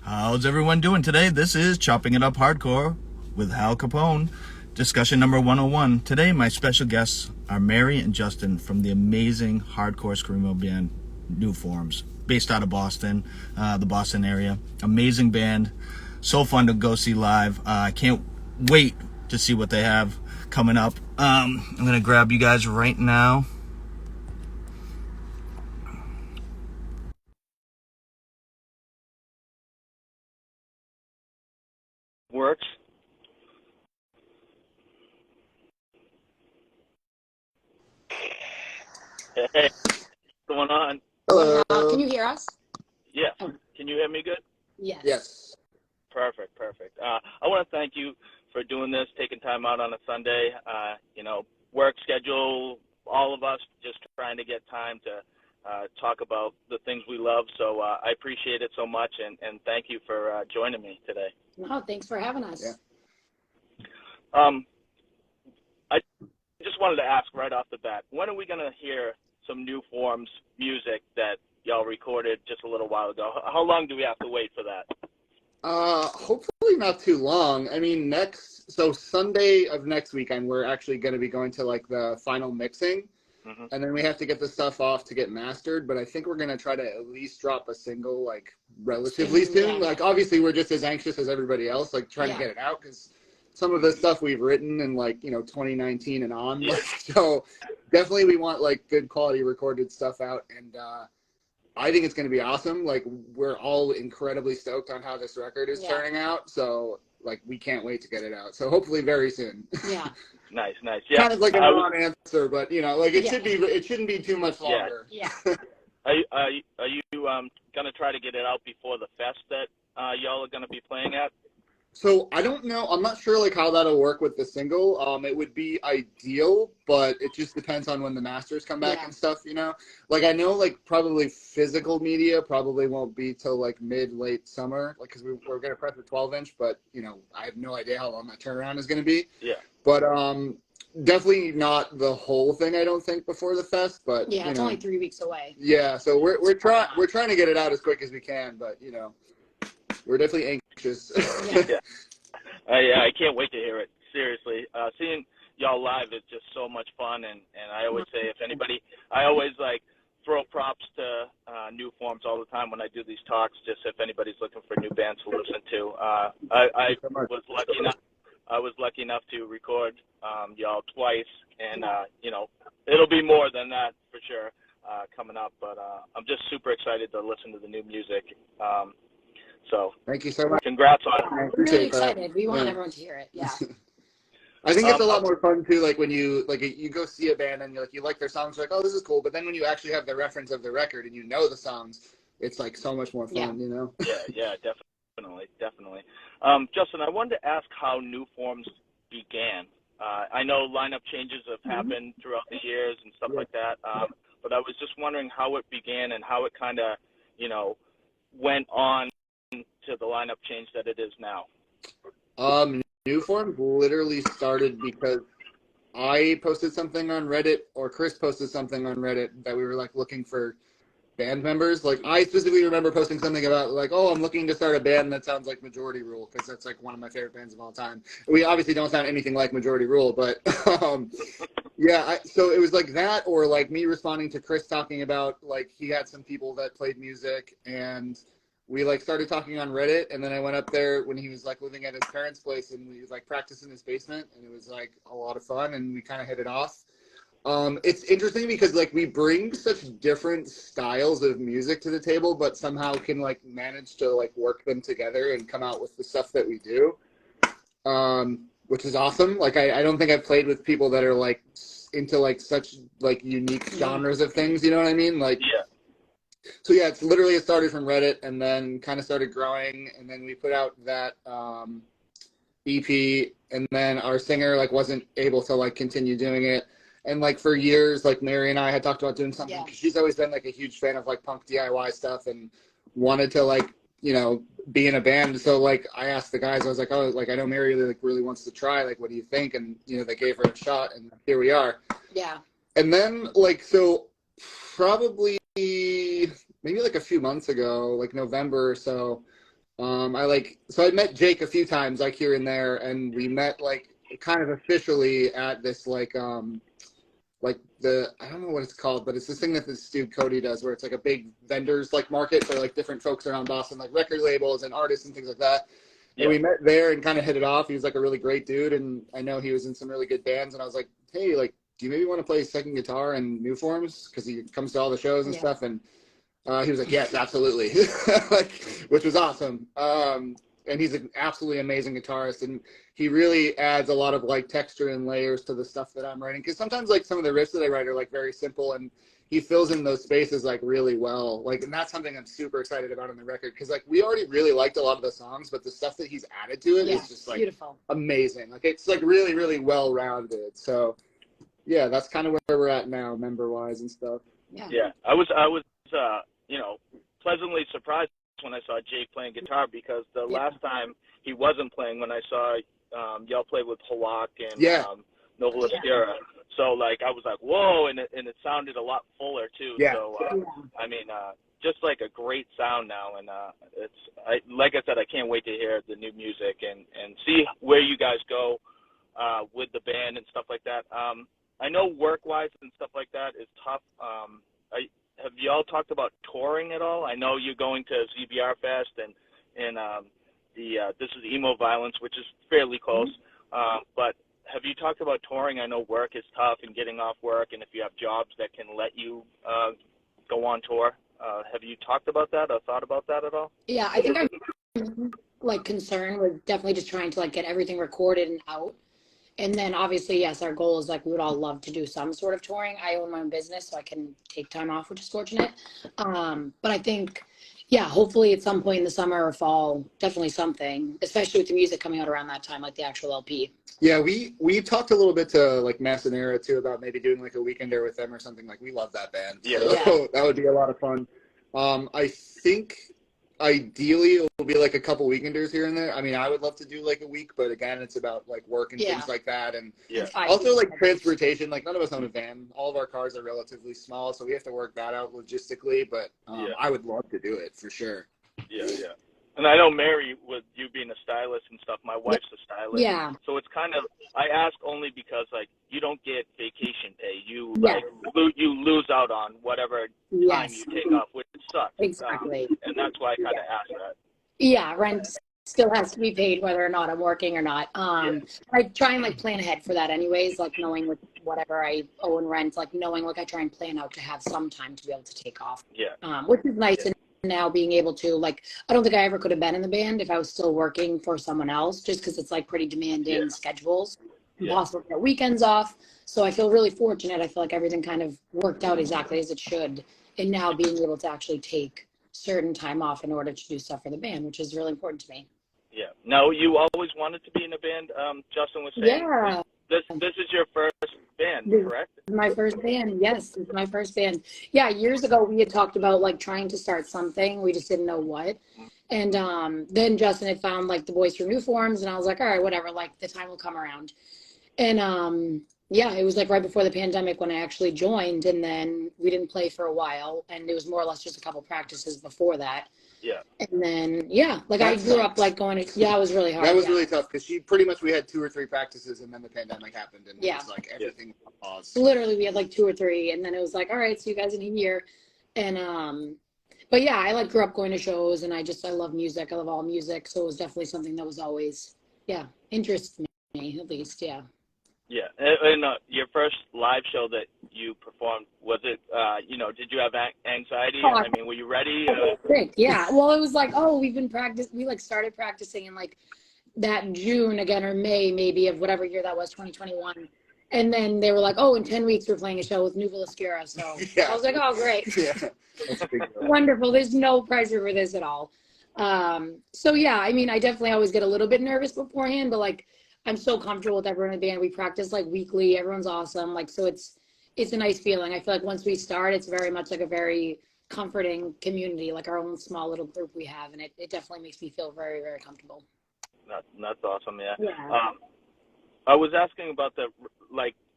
How's everyone doing today? This is Chopping It Up Hardcore with Hal Capone. Discussion number 101. Today, my special guests are Mary and Justin from the amazing hardcore screamo band New Forms, based out of Boston, the Boston area. Amazing band. So fun to go see live. I can't wait to see what they have coming up. I'm going to grab you guys right now. Works. Hey, what's going on? Hello. Can you hear us? Yes. Can you hear me good? Yes. Yes. Perfect. I want to thank you for doing this, taking time out on a Sunday. Work schedule, all of us just trying to get time to talk about the things we love. So I appreciate it so much, and thank you for joining me today. No, thanks for having us. Yeah. I just wanted to ask right off the bat, when are we going to hear some New Forms music that y'all recorded just a little while ago? How long do we have to wait for that? Hopefully not too long. I mean, Sunday of next weekend, we're actually going to be going to like the final mixing, and then we have to get the stuff off to get mastered. But I think we're going to try to at least drop a single like relatively soon. Yeah. Like obviously we're just as anxious as everybody else, like trying to get it out because some of the stuff we've written in 2019 and on. Yeah. So definitely we want like good quality recorded stuff out, and I think it's going to be awesome. Like, we're all incredibly stoked on how this record is turning out. So, like, we can't wait to get it out. So, hopefully, very soon. Yeah. Nice. Yeah. Kind of like a non-answer, but it shouldn't be too much longer. Yeah. Are you going to try to get it out before the fest that y'all are going to be playing at? So I don't know. I'm not sure like how that'll work with the single. It would be ideal, but it just depends on when the masters come back and stuff. Like I know like probably physical media probably won't be till like late summer, like because we're gonna press a 12-inch, but I have no idea how long that turnaround is gonna be. Yeah. But definitely not the whole thing. I don't think before the fest, but it's only 3 weeks away. Yeah, so we're trying to get it out as quick as we can, but we're definitely anxious. Yeah. I can't wait to hear it. Seriously, seeing y'all live is just so much fun, and I always say I always like throw props to New Forms all the time when I do these talks. Just if anybody's looking for new bands to listen to, I was lucky enough to record y'all twice, and it'll be more than that for sure coming up. But I'm just super excited to listen to the new music. So thank you so much. Congrats on it. We're really excited. We want everyone to hear it. Yeah. I think it's a lot more fun too. Like when you go see a band and you like their songs, you're like, oh, this is cool. But then when you actually have the reference of the record and the songs, it's like so much more fun. Yeah, definitely. Justin, I wanted to ask how New Forms began. I know lineup changes have happened throughout the years and stuff like that. But I was just wondering how it began and how it kind of went on to the lineup change that it is now. New Form literally started because I posted something on Reddit, or Chris posted something on Reddit that we were like looking for band members. Like I specifically remember posting something about like, oh, I'm looking to start a band that sounds like Majority Rule, because that's like one of my favorite bands of all time. We obviously don't sound anything like Majority Rule, but so it was like that, or like me responding to Chris talking about like he had some people that played music, and we like started talking on Reddit, and then I went up there when he was like living at his parents' place, and we was like practicing in his basement, and it was like a lot of fun, and we kind of hit it off. It's interesting because like we bring such different styles of music to the table, but somehow can like manage to like work them together and come out with the stuff that we do, which is awesome. Like I don't think I've played with people that are like into like such like unique genres of things. You know what I mean? Like So it's literally it started from Reddit and then kind of started growing, and then we put out that EP, and then our singer like wasn't able to like continue doing it, and like for years like Mary and I had talked about doing something because she's always been like a huge fan of like punk DIY stuff and wanted to like be in a band. So like I asked the guys, I was like, oh, like I know Mary really wants to try, like what do you think? And they gave her a shot, and here we are. And then like so probably maybe like a few months ago, like November or so, So I met Jake a few times, like here and there, and we met like kind of officially at this like I don't know what it's called, but it's this thing that this dude Cody does where it's like a big vendors like market for like different folks around Boston, like record labels and artists and things like that. And we met there and kind of hit it off. He was like a really great dude, and I know he was in some really good bands. And I was like, hey, like, do you maybe want to play second guitar and New Forms? Because he comes to all the shows and stuff. And he was like, yes, absolutely, like, which was awesome. And he's an absolutely amazing guitarist, and he really adds a lot of like texture and layers to the stuff that I'm writing. Because sometimes like some of the riffs that I write are like very simple, and he fills in those spaces like really well. Like, and that's something I'm super excited about on the record, because like we already really liked a lot of the songs, but the stuff that he's added to it is just like beautiful, amazing. Like it's like really, really well rounded. So yeah, that's kind of where we're at now, member wise and stuff. Yeah. I was you know, pleasantly surprised when I saw Jake playing guitar, because the last time he wasn't playing, when I saw y'all play with Halak and Nova Oscura. So like I was like, whoa, and it sounded a lot fuller too. So I mean, just like a great sound now, and like I said, I can't wait to hear the new music and see where you guys go with the band and stuff like that. I know work-wise and stuff like that is tough. Have y'all talked about touring at all? I know you're going to ZBR Fest and this is Emo Violence, which is fairly close. But have you talked about touring? I know work is tough and getting off work, and if you have jobs that can let you go on tour. Have you talked about that or thought about that at all? Yeah, I think our like concern was definitely just trying to like get everything recorded and out. And then obviously, yes, our goal is like we would all love to do some sort of touring. I own my own business, so I can take time off, which is fortunate. But I think, yeah, hopefully at some point in the summer or fall, definitely something, especially with the music coming out around that time, like the actual LP. Yeah, we talked a little bit to like Masonera too about maybe doing like a weekender with them or something. Like we love that band. So that would be a lot of fun. I think ideally it will be like a couple weekenders here and there. I mean, I would love to do like a week, but again, it's about like work and things like that. And also like transportation, like none of us own a van. All of our cars are relatively small, so we have to work that out logistically, but I would love to do it for sure. Yeah. And I know Mary, with you being a stylist and stuff, my wife's a stylist. Yeah. So it's kind of, I ask only because like you don't get vacation pay. You like you lose out on whatever time you take off, which sucks. Exactly. And that's why I kind of ask that. Yeah, rent still has to be paid whether or not I'm working or not. I try and like plan ahead for that anyways, like knowing with whatever I owe in rent, like knowing like I try and plan out to have some time to be able to take off. Which is nice. And now being able to like, I don't think I ever could have been in the band if I was still working for someone else, just because it's like pretty demanding schedules, impossible to get weekends off. So I feel really fortunate. I feel like everything kind of worked out exactly as it should. And now being able to actually take certain time off in order to do stuff for the band, which is really important to me. Yeah. No, you always wanted to be in a band. Justin was saying. Yeah. This is your first band, correct? My first band, yes, it's my first band. Yeah, years ago we had talked about like trying to start something. We just didn't know what. And then Justin had found like the Boys from New Forms, and I was like, all right, whatever, like the time will come around. And yeah, it was like right before the pandemic when I actually joined, and then we didn't play for a while, and it was more or less just a couple practices before that. Yeah. And then, like I grew up like going to, it was really hard. That was really tough because we had 2 or 3 practices and then the pandemic happened and it was like everything paused. Literally we had like 2 or 3 and then it was like, all right, see you guys in a year. And, but yeah, I like grew up going to shows and I love music. I love all music. So it was definitely something that was always, interested me at least. Yeah. Yeah, and your first live show that you performed, was it, did you have anxiety? I mean, were you ready? Yeah, well, it was like, we've been we like started practicing in like that June again, or May maybe of whatever year that was, 2021. And then they were like, in 10 weeks we're playing a show with Nova Oscura. So I was like, oh, great. That's a big deal. Wonderful. There's no pressure for this at all. So yeah, I mean, I definitely always get a little bit nervous beforehand, but like, I'm so comfortable with everyone in the band. We practice like weekly. Everyone's awesome. Like, so it's a nice feeling. I feel like once we start, it's very much like a very comforting community, like our own small little group we have. And it definitely makes me feel very, very comfortable. That's awesome. Yeah. I was asking about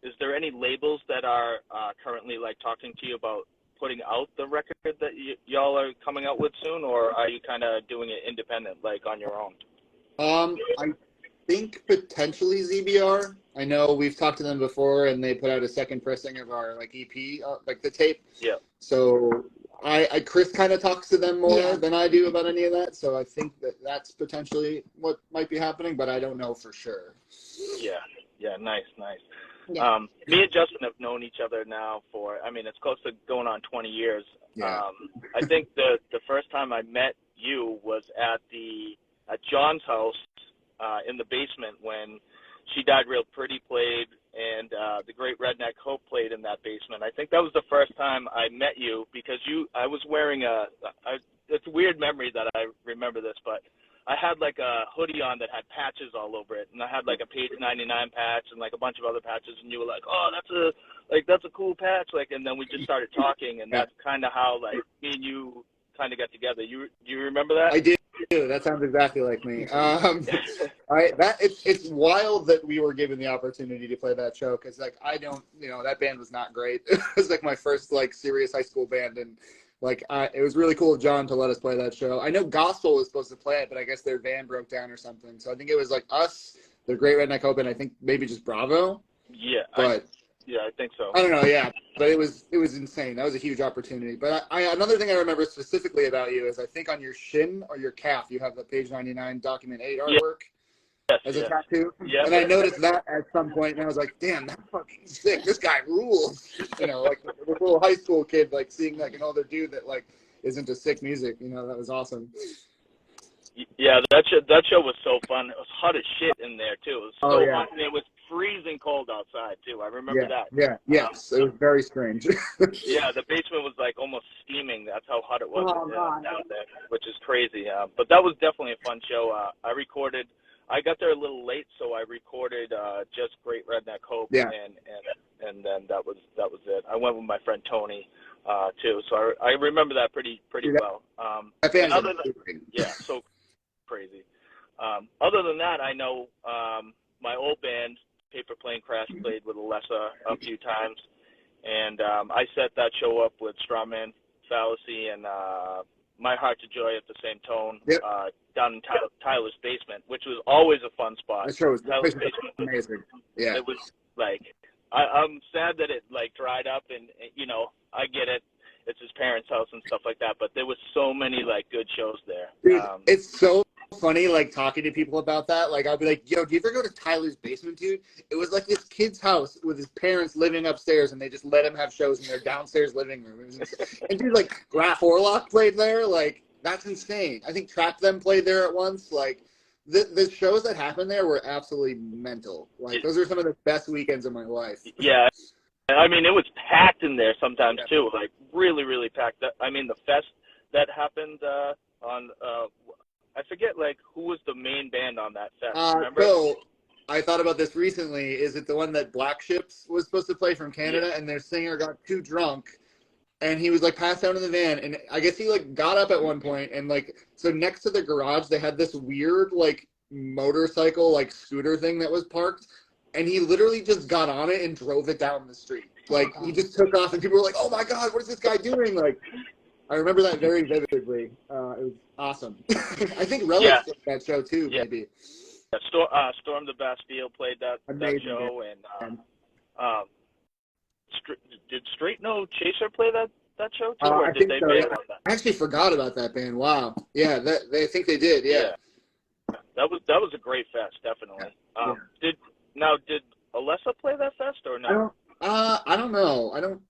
is there any labels that are currently like talking to you about putting out the record that y'all are coming out with soon, or are you kind of doing it independent, like on your own? I think potentially ZBR. I know we've talked to them before, and they put out a second pressing of our like EP, like the tape. Yeah. So Chris kind of talks to them more Yeah. than I do about any of that. So I think that that's potentially what might be happening, but I don't know for sure. Yeah. Yeah. Nice. Yeah. Me and Justin have known each other now for, I mean, it's close to going on 20 years. Yeah. I think the first time I met you was at John's house in the basement when She Died Real Pretty played, and the Great Redneck Hope played in that basement. I think that was the first time I met you because I was wearing it's a weird memory that I remember this, but I had like a hoodie on that had patches all over it, and I had like a Page 99 patch and like a bunch of other patches, and you were like, "Oh, that's a cool patch," like, and then we just started talking, and that's kind of how like me and you kind of got together. Do you remember that? I do. That sounds exactly like me. It's wild that we were given the opportunity to play that show because like I don't, that band was not great. It was like my first like serious high school band, and like it was really cool of John to let us play that show. I know Gospel was supposed to play it, but I guess their van broke down or something. So I think it was like us, the Great Redneck Hope, and I think maybe just Bravo. Yeah, but I think so. I don't know. Yeah, but it was insane. That was a huge opportunity. But another thing I remember specifically about you is I think on your shin or your calf you have the Page 99 Document 8 artwork as a tattoo. Yeah. And I noticed that at some point, and I was like, "Damn, that's fucking sick. This guy rules." Like this little high school kid, like seeing like an older dude that like is into sick music. That was awesome. Yeah, that show was so fun. It was hot as shit in there too. It was so hot, and it was freezing cold outside too. I remember that. Yeah, yes, it was very strange. Yeah, the basement was like almost steaming. That's how hot it was down there, which is crazy. But that was definitely a fun show. I got there a little late, so I recorded just Great Redneck Hope, and then that was it. I went with my friend Tony too, so I remember that pretty well. That band's so crazy. Other than that, I know my old band, Paper Plane Crash, played with Alessa a few times, and I set that show up with Strawman Fallacy and My Heart to Joy at the same tone down in Tyler's basement, which was always a fun spot. That show was Tyler's basement amazing. Yeah, it was like I'm sad that it like dried up, and I get it. It's his parents' house and stuff like that, but there was so many like good shows there. Dude, it's so funny like talking to people about that. Like I'll be like, "Yo, do you ever go to Tyler's basement, dude?" It was like this kid's house with his parents living upstairs, and they just let him have shows in their downstairs living room. And dude, like Graf Orlock played there. Like that's insane. I think Trap Them played there at once. Like the shows that happened there were absolutely mental. Like those are some of the best weekends of my life. Yeah. I mean, it was packed in there sometimes too, like really, really packed. I mean, the fest that happened on, I forget like who was the main band on that fest. Remember? So I thought about this recently. Is it the one that Black Ships was supposed to play from Canada, and their singer got too drunk, and he was like passed out in the van, and I guess he like got up at one point, and like so next to the garage they had this weird like motorcycle like scooter thing that was parked. And he literally just got on it and drove it down the street. Like, he just took off, and people were like, "Oh, my God, what is this guy doing?" Like, I remember that very vividly. It was awesome. I think Relics played that show, too, maybe. Yeah, Storm the Bastille played that show. And did Straight No Chaser play that show, too? Or did they bail on that? I actually forgot about that band. Wow. Yeah, I think they did, yeah. That was a great fest, definitely. Did Alessa play that fest or no? I don't know.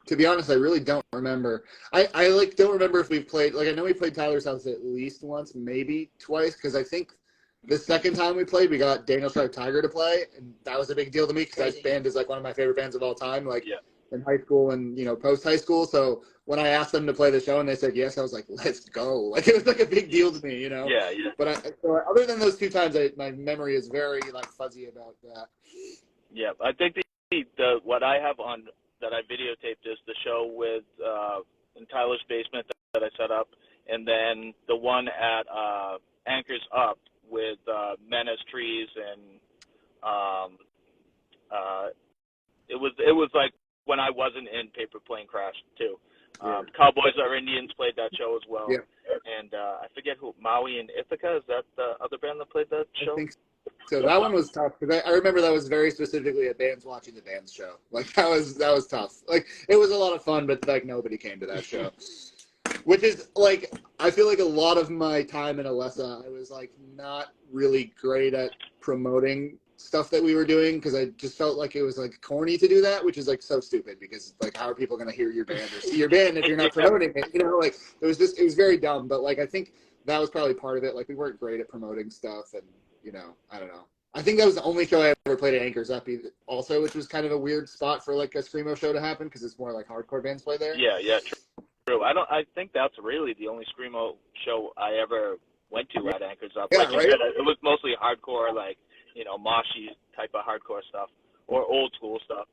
To be honest, I really don't remember. I like don't remember if we've played. Like I know we played Tyler's house at least once, maybe twice, because I think the second time we played, we got Daniel Sharp Tiger to play, and that was a big deal to me because that band is like one of my favorite bands of all time. Like in high school and post high school. So when I asked them to play the show and they said yes, I was like, let's go. Like it was like a big deal to me, Yeah. But so other than those two times, my memory is very like fuzzy about that. Yeah, I think the what I have on that I videotaped is the show with in Tyler's basement that I set up, and then the one at Anchors Up with Men as Trees, and it was like when I wasn't in Paper Plane Crash too. Cowboys Are Indians played that show as well. Yeah. And I forget who, Maui and Ithaca, is that the other band that played that show? I think so. That one was tough because I remember that was very specifically a bands watching the bands show. Like that was tough. Like it was a lot of fun, but like nobody came to that show. Which is like I feel like a lot of my time in Alessa, I was like not really great at promoting stuff that we were doing because I just felt like it was like corny to do that, which is like so stupid because like how are people going to hear your band or see your band if you're not promoting it? You know, like it was very dumb. But like I think that was probably part of it. Like we weren't great at promoting stuff, and you know, I don't know. I think that was the only show I ever played at Anchor's Up also, which was kind of a weird spot for like a screamo show to happen because it's more like hardcore bands play there. Yeah, true. I think that's really the only screamo show I ever went to at Anchor's Up. Yeah, like you right? said, it was mostly hardcore, like, you know, moshy type of hardcore stuff or old school stuff.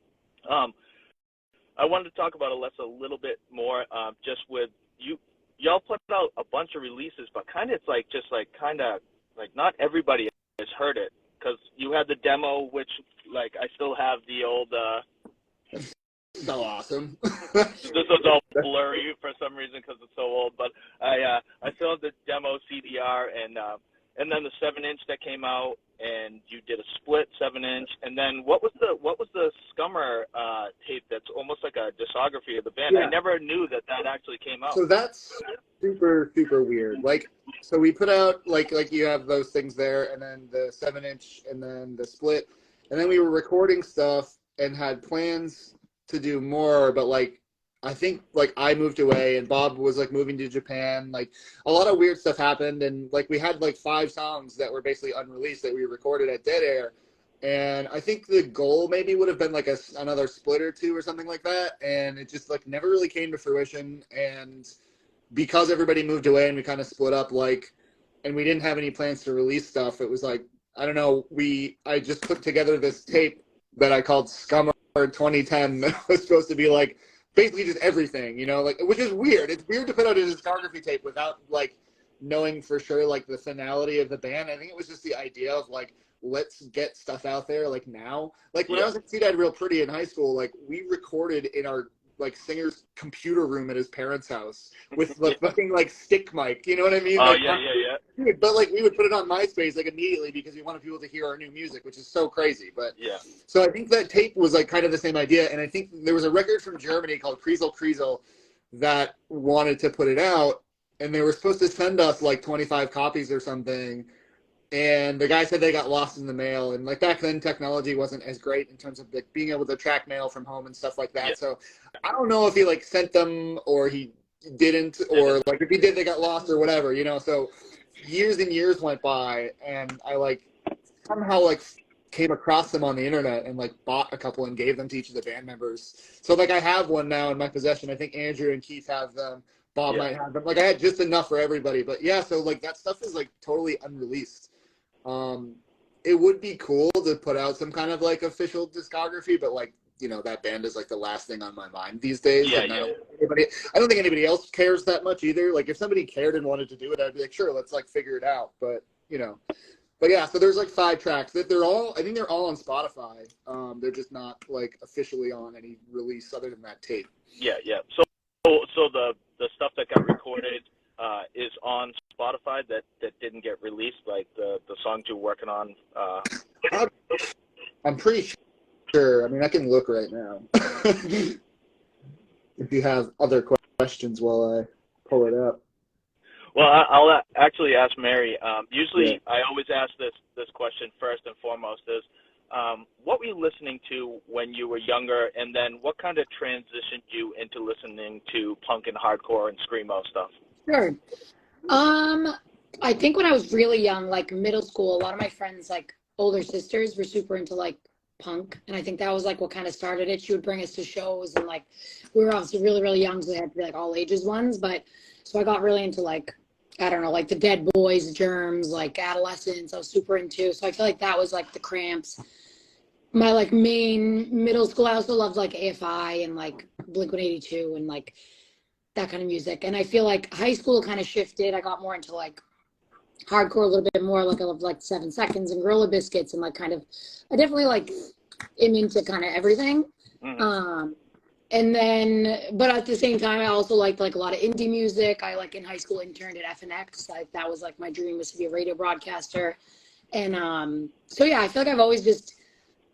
I wanted to talk about Alessa a little bit more, just with you. Y'all put out a bunch of releases, but kind of it's like just like kind of like not everybody has heard it because you had the demo, which like I still have the old. So awesome. This was all blurry for some reason because it's so old, but I still have the demo CDR and then the 7-inch that came out, and you did a split 7-inch, and then what was the Scummer tape that's almost like a discography of the band? Yeah. I never knew that actually came out. So that's super, super weird. Like, so we put out, like you have those things there, and then the 7-inch, and then the split, and then we were recording stuff and had plans to do more, but like, I think like I moved away and Bob was like moving to Japan. Like a lot of weird stuff happened, and like we had like 5 songs that were basically unreleased that we recorded at Dead Air. And I think the goal maybe would have been like another split or 2 or something like that. And it just like never really came to fruition. And because everybody moved away and we kind of split up, like, and we didn't have any plans to release stuff, it was like, I don't know, I just put together this tape that I called Scummer 2010 that was supposed to be like basically just everything, you know, like, which is weird. It's weird to put out a discography tape without like knowing for sure like the finality of the band. I think it was just the idea of like, let's get stuff out there like now. Like when I was at See Dad Real Pretty in high school, like we recorded in our like singer's computer room at his parents' house with the fucking like stick mic, you know what I mean? Oh, like, yeah. But like we would put it on MySpace like immediately because we wanted people to hear our new music, which is so crazy. But yeah. So I think that tape was like kind of the same idea, and I think there was a record from Germany called Kriesel that wanted to put it out, and they were supposed to send us like 25 copies or something. And the guy said they got lost in the mail, and like back then technology wasn't as great in terms of like being able to track mail from home and stuff like that. Yeah. So I don't know if he like sent them or he didn't, or like if he did they got lost or whatever, you know. So years and years went by, and I like somehow like came across them on the internet and like bought a couple and gave them to each of the band members. So like I have one now in my possession. I think Andrew and Keith have them. Bob might have them. Like I had just enough for everybody. But yeah, so like that stuff is like totally unreleased. It would be cool to put out some kind of like official discography, but like, you know, that band is like the last thing on my mind these days. Yeah, and I don't think anybody else cares that much either. Like if somebody cared and wanted to do it, I'd be like, sure, let's like figure it out. But you know, but yeah, so there's like 5 tracks that I think they're all on Spotify. They're just not like officially on any release other than that tape. Yeah. So the stuff that got recorded is on Spotify that didn't get released, like the songs you're working on. I'm pretty sure. I mean, I can look right now. If you have other questions while I pull it up. Well, I'll actually ask Mary. Usually, I always ask this question first and foremost is, what were you listening to when you were younger, and then what kind of transitioned you into listening to punk and hardcore and screamo stuff? Sure. I think when I was really young, like middle school, a lot of my friends, like older sisters, were super into like punk, and I think that was like what kind of started it. She would bring us to shows, and like we were obviously really, really young, so they had to be like all ages ones. But so I got really into like, I don't know, like the Dead Boys, Germs, like Adolescence. I was super into. So I feel like that was like the Cramps. My like main middle school, I also loved like AFI and like Blink-182 and like that kind of music. And I feel like high school kind of shifted. I got more into like hardcore a little bit more. Like I loved like 7 Seconds and Gorilla Biscuits, and like kind of, I definitely like am into kind of everything. And then, but at the same time, I also liked like a lot of indie music. I like in high school interned at FNX. Like that was like my dream was to be a radio broadcaster. And so yeah, I feel like I've always just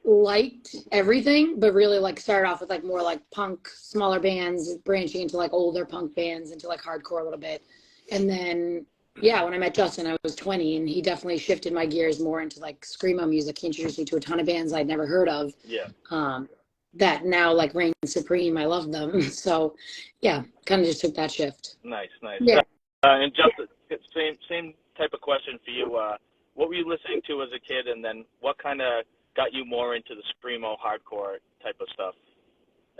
liked everything, but really like started off with like more like punk, smaller bands, branching into like older punk bands, into like hardcore a little bit. And then yeah, when I met Justin, I was 20, and he definitely shifted my gears more into like screamo music. He introduced me to a ton of bands I'd never heard of. Yeah. That now like reign supreme. I love them. So yeah, kind of just took that shift. Nice. Yeah. And Justin, same type of question for you. What were you listening to as a kid, and then what kind of got you more into the screamo hardcore type of stuff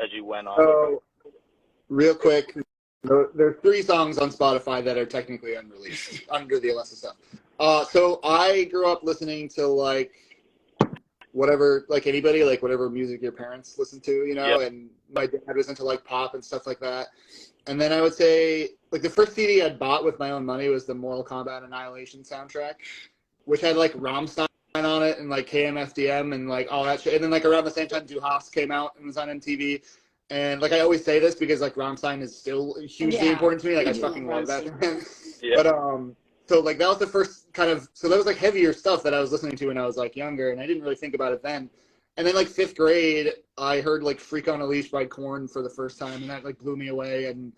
as you went on? So, real quick, there's 3 songs on Spotify that are technically unreleased under the Alessa stuff. So I grew up listening to like whatever, like anybody, like whatever music your parents listen to, you know. Yep. And my dad was into like pop and stuff like that. And then I would say like the first CD I bought with my own money was the Mortal Kombat Annihilation soundtrack, which had like Rammstein on it and like KMFDM and like all that shit. And then like around the same time, Du Hast came out and was on MTV. And like I always say this because like Rammstein is still hugely important to me. Like I fucking love that band. Yeah. But so like that was the first kind of, so that was like heavier stuff that I was listening to when I was like younger, and I didn't really think about it then. And then like 5th grade, I heard like Freak on a Leash by Korn for the first time, and that like blew me away. And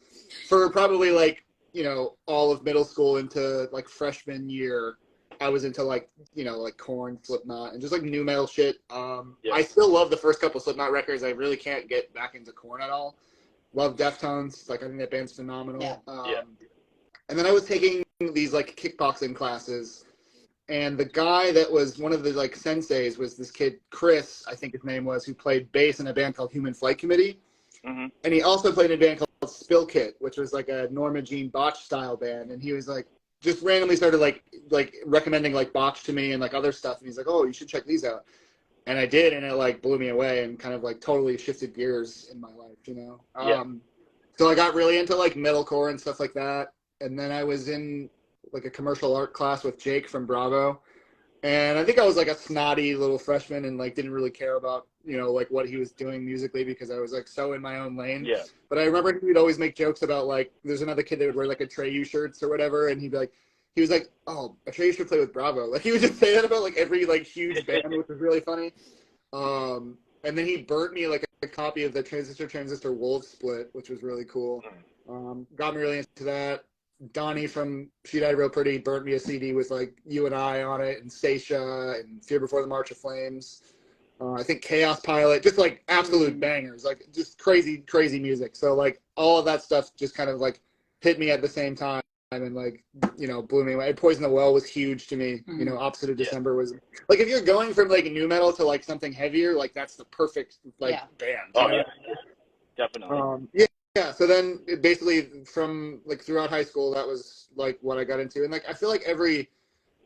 for probably like, you know, all of middle school into like freshman year, I was into like, you know, like Korn, Slipknot, and just like new metal shit. I still love the first couple Slipknot records. I really can't get back into Korn at all. Love Deftones. Like I think that band's phenomenal. Yeah. And then I was taking these like kickboxing classes, and the guy that was one of the like senseis was this kid, Chris, I think his name was, who played bass in a band called Human Flight Committee. Mm-hmm. And he also played in a band called Spill Kit, which was like a Norma Jean Botch style band. And he was like, just randomly started like recommending like Botch to me and like other stuff. And he's like, oh, you should check these out. And I did, and it like blew me away and kind of like totally shifted gears in my life, you know? So I got really into like metalcore and stuff like that. And then I was in like a commercial art class with Jake from Bravo. And I think I was like a snotty little freshman and like didn't really care about, you know, like what he was doing musically because I was like so in my own lane. Yeah. But I remember he would always make jokes about like, there's another kid that would wear like Atreyu shirts or whatever. And he'd be like, he was like, oh, Atreyu should play with Bravo. Like he would just say that about like every like huge band, which was really funny. And then he burnt me like a copy of the Transistor Wolves split, which was really cool. Got me really into that. Donnie from She Died Real Pretty burnt me a CD with like You and I on it, and Seisha, and Fear Before the March of Flames. I think Chaos Pilot, just like absolute bangers, like just crazy music. So like all of that stuff just kind of like hit me at the same time and like, you know, blew me away. Poison the Well was huge to me. You know, Opposite of December was like, if you're going from like new metal to like something heavier, like that's the perfect like band. Oh, you know? definitely. Yeah, so then it basically from like throughout high school, that was like what I got into. And like I feel like every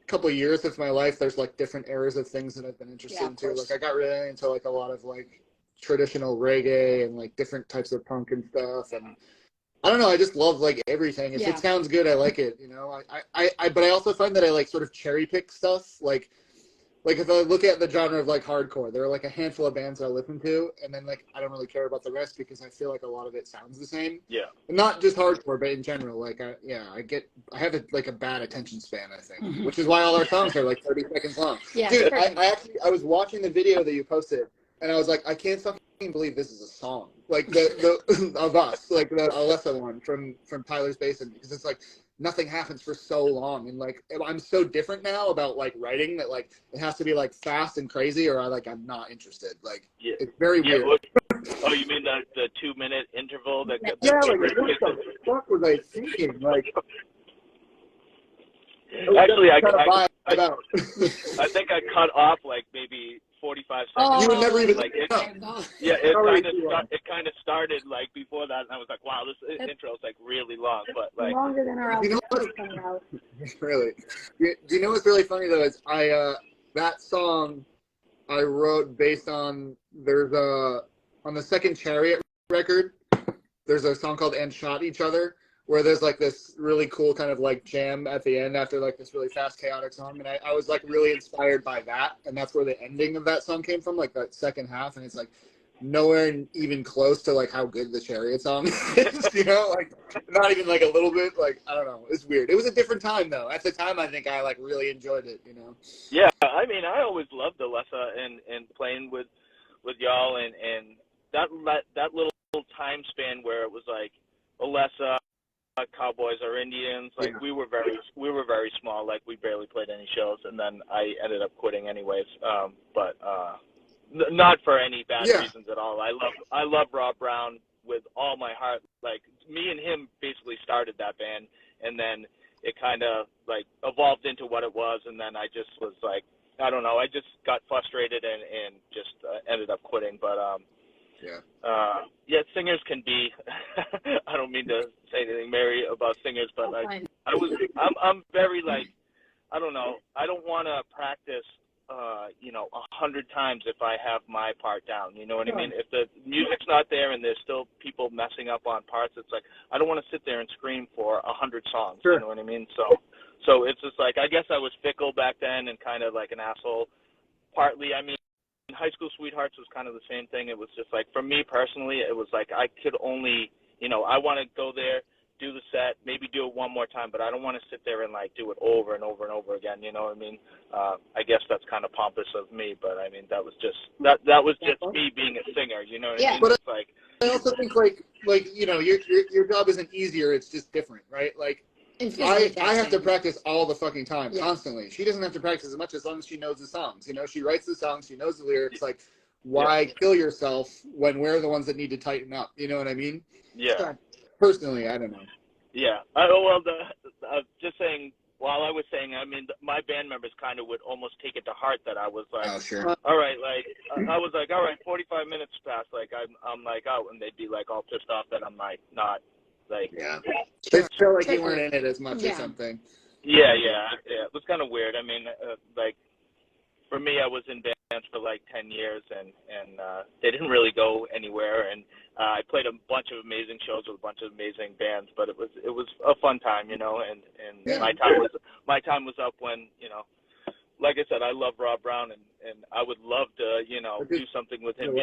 couple of years of my life, there's like different eras of things that I've been interested into. Like I got really into like a lot of like traditional reggae and like different types of punk and stuff. And I don't know, I just love like everything. If it sounds good, I like it, you know. But I also find that I like sort of cherry pick stuff. Like if I look at the genre of like hardcore, there are like a handful of bands I listen to, and then like I don't really care about the rest because I feel like a lot of it sounds the same. Yeah. Not just hardcore, but in general, like I have a bad attention span, I think, which is why all our songs are like 30 seconds long. Yeah. Dude, I was watching the video that you posted, and I was like, I can't fucking believe this is a song. Like the of us, like the Alessa one from Tyler's Basin, because it's like nothing happens for so long, and like I'm so different now about like writing that like it has to be like fast and crazy or I'm not interested. Like it's very weird. Oh, you mean the 2-minute interval that? Like what the fuck was I thinking? Like actually, I think I cut off like maybe 45 seconds. Oh, you would never even like it kind of started like before that, and I was like, wow, this intro is like really long, but like longer than our you know coming out. Really? Do you know what's really funny though is that song I wrote based on on the second Chariot record, there's a song called And Shot Each Other, where there's like this really cool kind of like jam at the end after like this really fast chaotic song. And I was like really inspired by that. And that's where the ending of that song came from, like that second half. And it's like, nowhere even close to like how good the Chariot song is, you know, like not even like a little bit, like I don't know, it's weird. It was a different time though. At the time, I think I like really enjoyed it, you know. Yeah, I mean, I always loved Alessa and playing with y'all and that little time span where it was like Alessa, Cowboys or Indians, like Yeah. we were very small, like we barely played any shows, and then I ended up quitting anyways. But not for any bad Yeah. reasons at all. I love Rob Brown with all my heart. Like me and him basically started that band, and then it kind of like evolved into what it was, and then I just was like, I don't know, I just got frustrated and just ended up quitting. But yeah, singers can be. I don't mean to say anything, Mary, about singers, but like I'm very like, I don't know. I don't want to practice, 100 times if I have my part down. You know what I mean? If the music's not there and there's still people messing up on parts, it's like I don't want to sit there and scream for 100 songs. Sure. You know what I mean? So it's just like, I guess I was fickle back then and kind of like an asshole. Partly, I mean, High School Sweethearts was kind of the same thing. It was just like, for me personally, it was like I could only, I want to go there, do the set, maybe do it one more time, but I don't want to sit there and like do it over and over and over again. You know what I mean? I guess that's kind of pompous of me, but I mean that was just me being a singer. You know what I mean? But it's like, I also think like your job isn't easier. It's just different, right? Like I have to practice all the fucking time, constantly. She doesn't have to practice as much as long as she knows the songs. You know, she writes the songs, she knows the lyrics. Like, why kill yourself when we're the ones that need to tighten up? You know what I mean? Yeah. Sure. Personally, I don't know. Yeah. Just saying. While I was saying, I mean, my band members kind of would almost take it to heart that I was like, oh, sure. All right, like I was like, all right, 45 minutes passed, like I'm like out, and they'd be like all pissed off that I'm like not. Like, they feel like you weren't in it as much or something. Yeah. It was kind of weird. I mean, like, for me, I was in bands for like 10 years, and they didn't really go anywhere. And I played a bunch of amazing shows with a bunch of amazing bands, but it was a fun time, And my time was up when, like I said, I love Rob Brown, and I would love to, do something with him.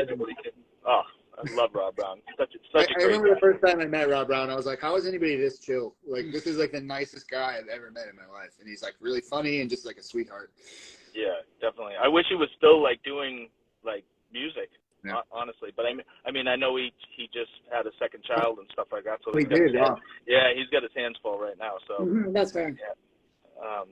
I love Rob Brown. Such a great guy. I remember the first time I met Rob Brown, I was like, how is anybody this chill? Like, this is like the nicest guy I've ever met in my life. And he's like really funny and just like a sweetheart. Yeah, definitely. I wish he was still like doing like music, honestly. But I mean, I know he just had a second child and stuff like that. So he did, yeah, he's got his hands full right now. So that's fair. Yeah.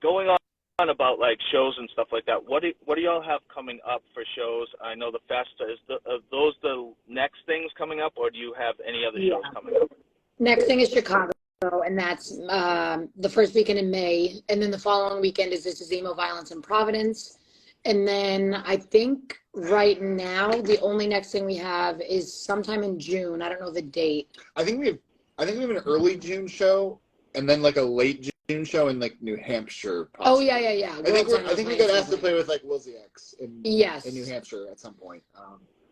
Going on about like shows and stuff like that. What do y'all have coming up for shows? I know the fest are those the next things coming up, or do you have any other shows coming up? Next thing is Chicago, and that's the first weekend in May, and then the following weekend is This Is Emo Violence in Providence, and then I think right now the only next thing we have is sometime in June. I don't know the date. I think we have an early June show, and then like a late June show in like New Hampshire. Possibly. Oh yeah. I think we got asked to play with like Wilsey X in New Hampshire at some point.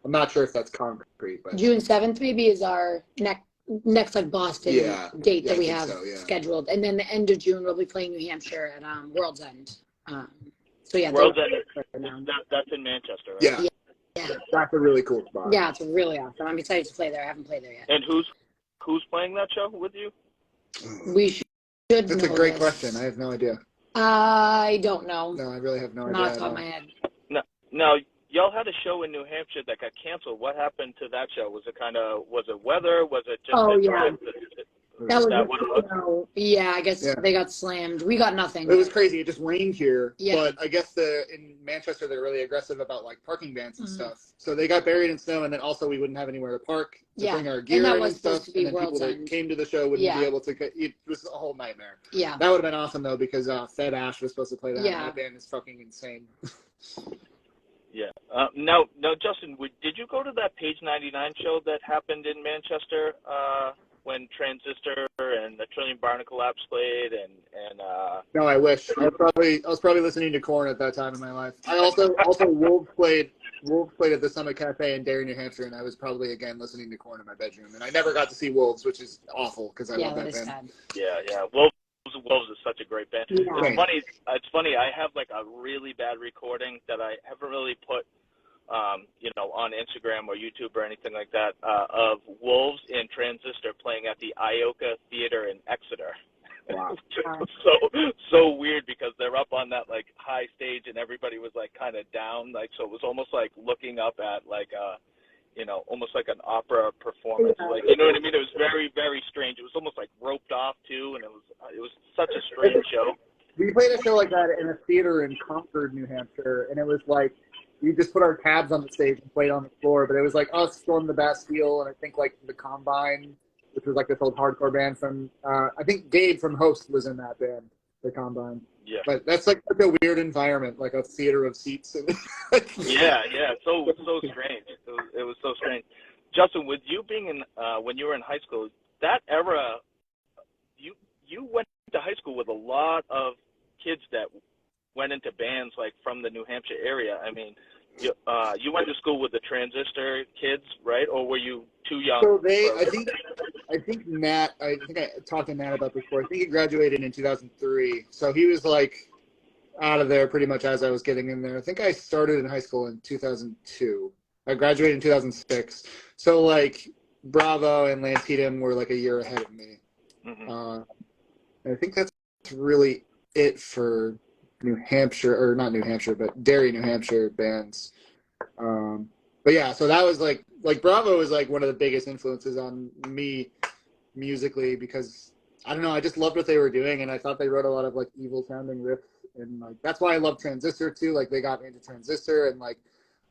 I'm not sure if that's concrete, but June 7th maybe is our next like Boston date that we have scheduled, and then the end of June we'll be playing New Hampshire at World's End. World's End. That's in Manchester, right? Yeah. That's a really cool spot. Yeah, it's really awesome. I'm excited to play there. I haven't played there yet. And who's playing that show with you? We should. That's a great question. I have no idea. I don't know. No, I really have no idea. Not off the top of my head. No, y'all had a show in New Hampshire that got canceled. What happened to that show? Was it weather? Was it just? Oh yeah. That yeah, I guess they got slammed. We got nothing. It was crazy. It just rained here. Yeah. But I guess in Manchester they're really aggressive about like parking bans and stuff. So they got buried in snow, and then also we wouldn't have anywhere to park to bring our gear in and stuff. And then people that came to the show wouldn't be able to. It was a whole nightmare. Yeah. That would have been awesome though, because Fed Ash was supposed to play that. Yeah. And that band is fucking insane. Yeah. No, Justin, did you go to that Page 99 show that happened in Manchester when Transistor and the Trillion Barnacle Labs played? And No, I wish. I was probably listening to Korn at that time in my life. I also Wolves played at the Summit Cafe in Derry, New Hampshire, and I was probably again listening to Korn in my bedroom. And I never got to see Wolves, which is awful because I love that band. Sad. Yeah. Wolves is such a great band. And Yeah. it's funny. It's funny. I have like a really bad recording that I haven't really put, on Instagram or YouTube or anything like that, of Wolves and Transistor playing at the Ioka Theater in Exeter. Wow. so weird because they're up on that like high stage and everybody was like kind of down, like, so it was almost like looking up at like almost like an opera performance. Yeah. Like, you know what I mean? It was very, very strange. It was almost like roped off too, and it was such a strange show. We played a show like that in a theater in Concord, New Hampshire, and it was like we just put our tabs on the stage and played on the floor. But it was like us, Storm the Bastille, and I think like the Combine, which was like this old hardcore band from I think Gabe from Host was in that band, the Combine. Yeah. But that's like a weird environment, like a theater of seats. Yeah. So strange. It was so strange. Justin, with you being in when you were in high school, that era, you went to high school with a lot of kids that went into bands like from the New Hampshire area. I mean, you went to school with the Transistor kids, right? Or were you too young? So I think Matt, I talked to Matt about this before. I think he graduated in 2003. So he was like out of there pretty much as I was getting in there. I think I started in high school in 2002. I graduated in 2006. So like Bravo and Lantedum were like a year ahead of me. Mm-hmm. And I think that's really it for New Hampshire, or not New Hampshire, but Derry, New Hampshire bands. But yeah, so that was like Bravo was like one of the biggest influences on me musically because I don't know, I just loved what they were doing and I thought they wrote a lot of like evil sounding riffs and like that's why I love Transistor too. Like they got me into Transistor and like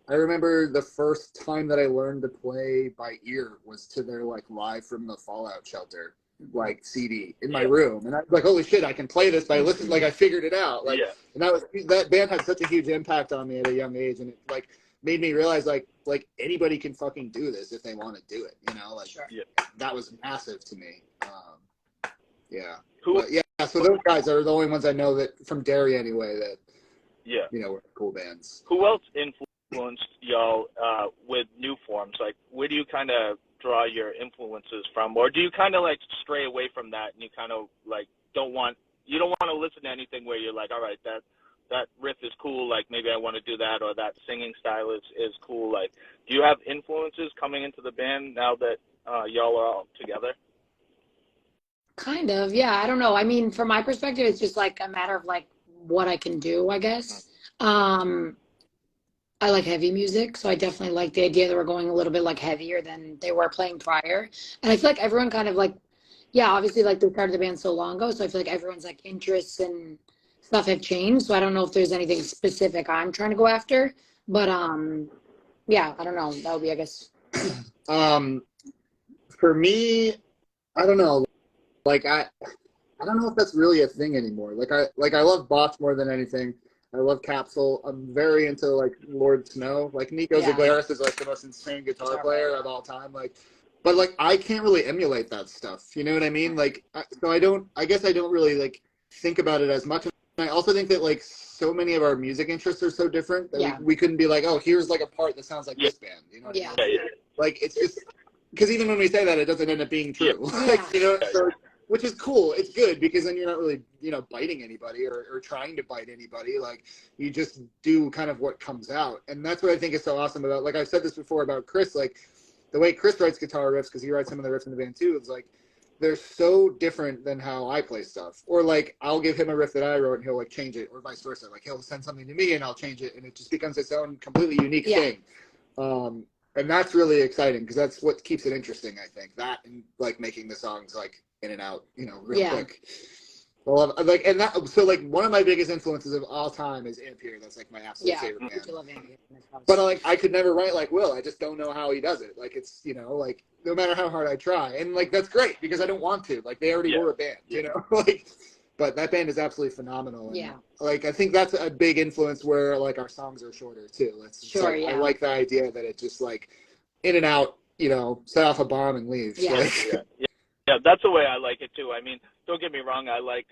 I remember the first time that I learned to play by ear was to their like Live from the Fallout Shelter like CD in my room, and I was like, holy shit, I can play this by listening. Like I figured it out. Like, and that band had such a huge impact on me at a young age, and it like made me realize like anybody can fucking do this if they want to do it. You know, like that was massive to me. Cool. But, yeah. So those guys are the only ones I know that from Derry anyway that were cool bands. Who else influenced y'all with new forms? Like, where do you kind of draw your influences from, or do you kind of like stray away from that and you kind of like don't want to listen to anything where you're like, all right, that riff is cool, like maybe I want to do that, or that singing style is cool? Like, do you have influences coming into the band now that y'all are all together? Kind of, yeah. I don't know. I mean, from my perspective, it's just like a matter of like what I can do, I guess. I like heavy music, so I definitely like the idea that we're going a little bit like heavier than they were playing prior. And I feel like everyone kind of like, obviously like they started the band so long ago, so I feel like everyone's like interests and stuff have changed. So I don't know if there's anything specific I'm trying to go after, but I don't know. That would be, I guess. For me, I don't know. Like I don't know if that's really a thing anymore. Like I love Botch more than anything. I love Capsule. I'm very into like Lord Snow. Like Nico Zaglaris is like the most insane guitar player of all time. Like, but like I can't really emulate that stuff. You know what I mean? Like, I guess I don't really like think about it as much. And I also think that like so many of our music interests are so different that we couldn't be like, oh, here's like a part that sounds like this band. You know what I mean? Like it's just because even when we say that, it doesn't end up being true. Like, you know, so. Which is cool. It's good because then you're not really, biting anybody or trying to bite anybody. Like you just do kind of what comes out. And that's what I think is so awesome about, like I've said this before about Chris, like the way Chris writes guitar riffs, because he writes some of the riffs in the band too, it's like they're so different than how I play stuff. Or like I'll give him a riff that I wrote and he'll like change it, or vice versa. Like he'll send something to me and I'll change it and it just becomes its own completely unique thing. And that's really exciting because that's what keeps it interesting, I think. That and like making the songs like in and out, real quick. Well, like, and that, so like one of my biggest influences of all time is Ampere. That's like my absolute favorite band. I love Ampere. But like, I could never write like Will. I just don't know how he does it. Like, it's, like no matter how hard I try, and like that's great because I don't want to. Like, they already were a band, like. But that band is absolutely phenomenal. And, like, I think that's a big influence where like our songs are shorter too. It's like, I like the idea that it just like in and out, set off a bomb and leave. Yeah, that's the way I like it too. I mean, don't get me wrong, I like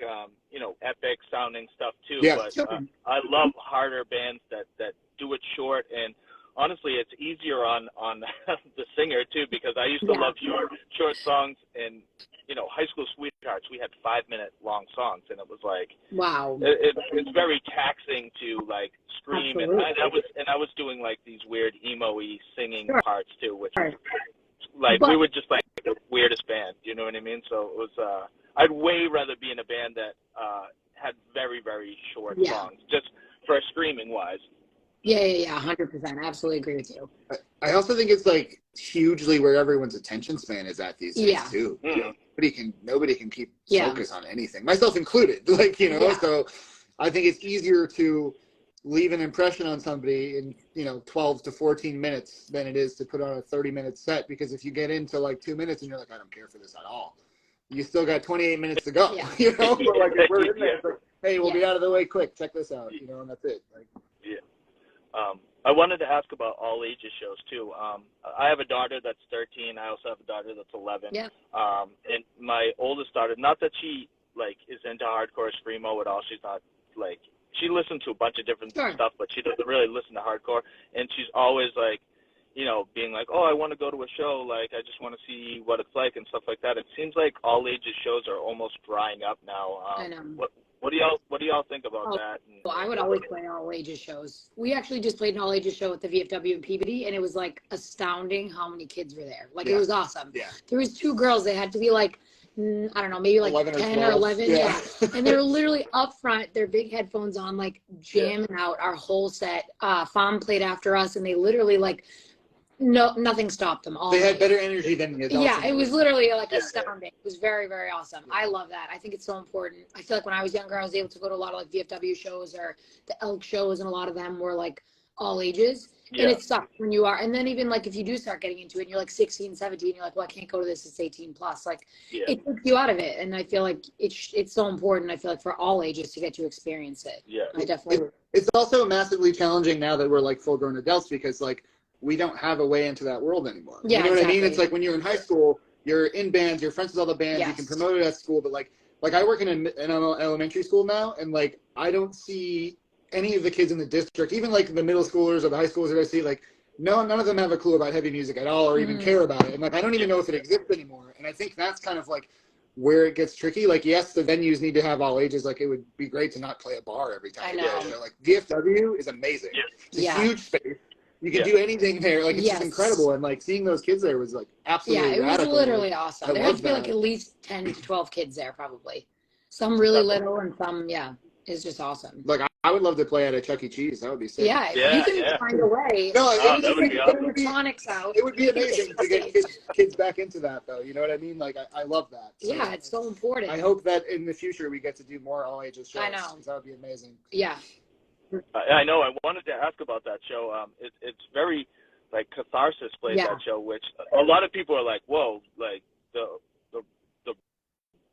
epic sounding stuff too. But I love harder bands that do it short. And honestly, it's easier on the singer too, because I used to love short songs. And high school sweethearts, we had 5-minute long songs, and it was like, wow, it's very taxing to like scream. absolutely. And I was doing like these weird emo-y singing Sure. parts too, which Sure. like But- we were just like the weirdest band, you know what I mean? So it was I'd way rather be in a band that had very, very short songs, just for screaming wise. Yeah, 100%. Absolutely agree with you. I also think it's like hugely where everyone's attention span is at these days too. Mm. Nobody can keep focus on anything, myself included. Like, so I think it's easier to leave an impression on somebody in 12 to 14 minutes than it is to put on a 30-minute set, because if you get into like 2 minutes and you're like, I don't care for this at all, you still got 28 minutes to go. Yeah. But like if we're in there, it's like, hey, we'll be out of the way quick, check this out, and that's it. Like, I wanted to ask about all ages shows too. I have a daughter that's 13. I also have a daughter that's 11. Yeah. And my oldest daughter, not that she like is into hardcore screamo at all. She's not like, she listens to a bunch of different stuff, but she doesn't really listen to hardcore. And she's always like, being like, oh, I want to go to a show. Like, I just want to see what it's like and stuff like that. It seems like all ages shows are almost drying up now. I know. What do y'all think about that? Well, I would always play all ages shows. We actually just played an all ages show at the VFW in Peabody, and it was like astounding how many kids were there. Like it was awesome. Yeah. There was 2 girls. They had to be like, I don't know, maybe like 10 or 11. Yeah. And they were literally up front, their big headphones on, like jamming out our whole set. FOM played after us, and they literally like, nothing stopped them all. They had better energy than the adults. Yeah, it was literally like astounding. It was very, very awesome. I love that. I think it's so important. I feel like when I was younger, I was able to go to a lot of like VFW shows or the Elk shows, and a lot of them were like all ages. And it sucks when you are. And then even like if you do start getting into it and you're like 16, 17, you're like, well, I can't go to this. It's 18 plus. Like it takes you out of it. And I feel like it's so important. I feel like for all ages to get to experience it. Yeah. I definitely. It's also massively challenging now that we're like full grown adults, because like we don't have a way into that world anymore. Yeah, you know what I mean? exactly. It's like when you're in high school, you're in bands, you're friends with all the bands, you can promote it at school, but like I work in an elementary school now, and like I don't see any of the kids in the district, even like the middle schoolers or the high schoolers that I see, like none of them have a clue about heavy music at all or even care about it. And like I don't even know if it exists anymore. And I think that's kind of like where it gets tricky. Like, yes, the venues need to have all ages. Like, it would be great to not play a bar every time. I know. Like, VFW is amazing. It's a huge space. You can do anything there. Like, it's just incredible. And, like, seeing those kids there was, like, absolutely it was radical. literally awesome. There had to be, that. like, at least 10 to 12 kids there, probably. Some really little and some, it's just awesome. Like, I would love to play at a Chuck E. Cheese. That would be sick. Yeah, you can find a way. No, that would be awesome. Sonics out. It would be amazing to get kids back into that, though. You know what I mean? Like, I love that. So yeah, it's so important. I hope that in the future we get to do more all ages shows. I know. That would be amazing. Yeah. I know. I wanted to ask about that show. It's very, like, Catharsis played that show, which a lot of people are like, whoa, like, the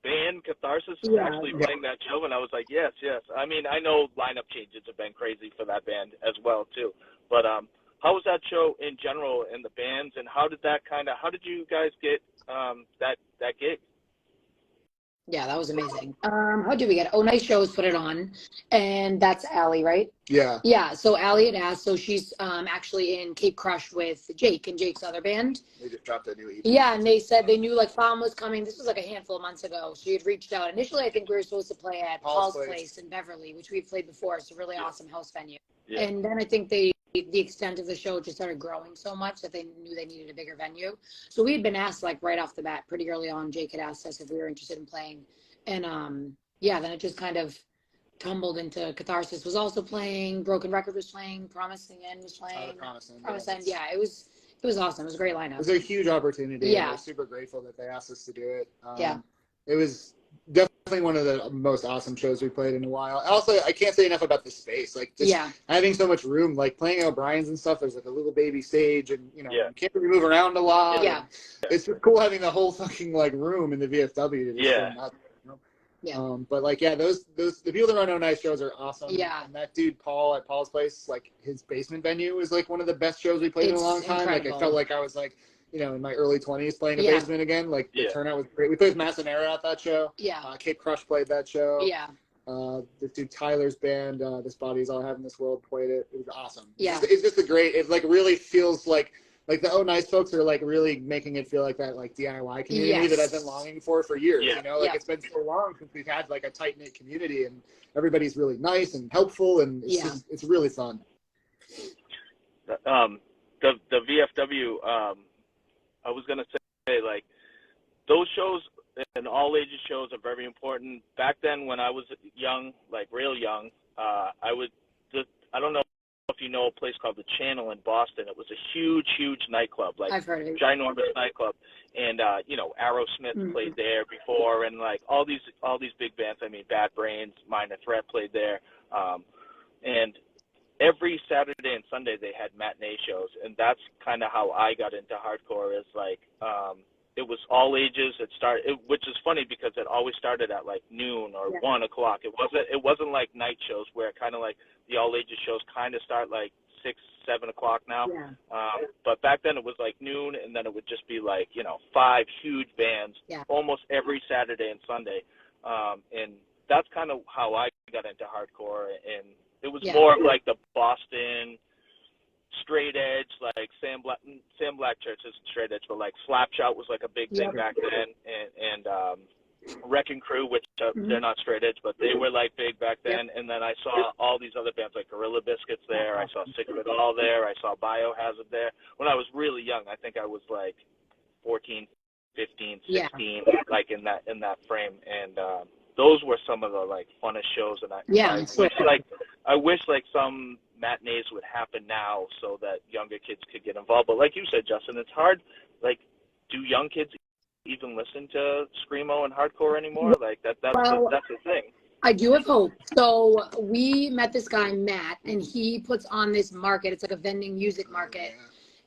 band Catharsis is actually playing that show, and I was like, yes. I mean, I know lineup changes have been crazy for that band as well too, but how was that show in general and the bands, and how did you guys get that gig? Yeah, that was amazing. How did we get it? Oh, Nice Shows put it on, and that's Allie, right? Yeah. Yeah, so Allie had asked, so she's actually in Cape Crush with Jake and Jake's other band. They just dropped a new EP. Yeah, and they said they knew like FOM was coming. This was like a handful of months ago. She had reached out. Initially, I think we were supposed to play at Paul's Place in Beverly, which we've played before. It's a really awesome house venue. Yeah. And then I think the extent of the show just started growing so much that they knew they needed a bigger venue. So we had been asked like right off the bat, pretty early on. Jake had asked us if we were interested in playing. And then it just kind of tumbled into Catharsis was also playing, Broken Record was playing, Promising End was playing. Promising End, it was awesome. It was a great lineup. It was a huge opportunity. Yeah. We're super grateful that they asked us to do it. Yeah. It was definitely one of the most awesome shows we played in a while. Also, I can't say enough about the space. Like, just having so much room, like playing O'Brien's and stuff, there's like a little baby stage, and, you can't really move around a lot. Yeah. It's just cool having the whole fucking, like, room in the VFW to just film out. Yeah. But like, those the people that run No Nice shows are awesome. Yeah. And that dude Paul at Paul's Place, like his basement venue was like one of the best shows we played in a long time. Incredible. Like I felt like I was like, in my early 20s playing a basement again. Like the turnout was great. We played with Massanera at that show. Yeah. Cape Crush played that show. Yeah. This dude Tyler's band, This Body Is All I Have in This World, played it. It was awesome. Yeah. It's just a great. It like really feels like the Oh Nice folks are like really making it feel like that like DIY community that I've been longing for years. Yeah. You know, like it's been so long since we've had like a tight knit community, and everybody's really nice and helpful, and it's just it's really fun. The VFW, I was gonna say like those shows and all ages shows are very important. Back then when I was young, like real young, I don't know if you know a place called the Channel in Boston. It was a huge nightclub, like I've heard of it. ginormous nightclub, and Aerosmith played there before, and like all these big bands. I mean, Bad Brains, Minor Threat played there, and every Saturday and Sunday they had matinee shows, and that's kind of how I got into hardcore. Is like it was all ages. Which is funny because it always started at like noon or 1 o'clock. It wasn't like night shows where kind of like the all ages shows kind of start like 6, 7 o'clock now. Yeah. But back then it was like noon, and then it would just be like 5 huge bands almost every Saturday and Sunday, and that's kind of how I got into hardcore. And it was more of like the Boston straight edge, like Sam Blackchurch isn't straight edge, but like Slapshot was like a big thing back then, and Wrecking Crew, which they're not straight edge, but they were like big back then. And then I saw all these other bands like Gorilla Biscuits there. I saw Sick of It All there. I saw Biohazard there. When I was really young, I think I was like 14, 15, 16, like in that frame. And those were some of the like funnest shows. And I wish like some matinees would happen now so that younger kids could get involved. But like you said, Justin, it's hard. Like, do young kids even listen to screamo and hardcore anymore? Like that's the thing. I do have hope. So we met this guy Matt, and he puts on this market. It's like a vending music market,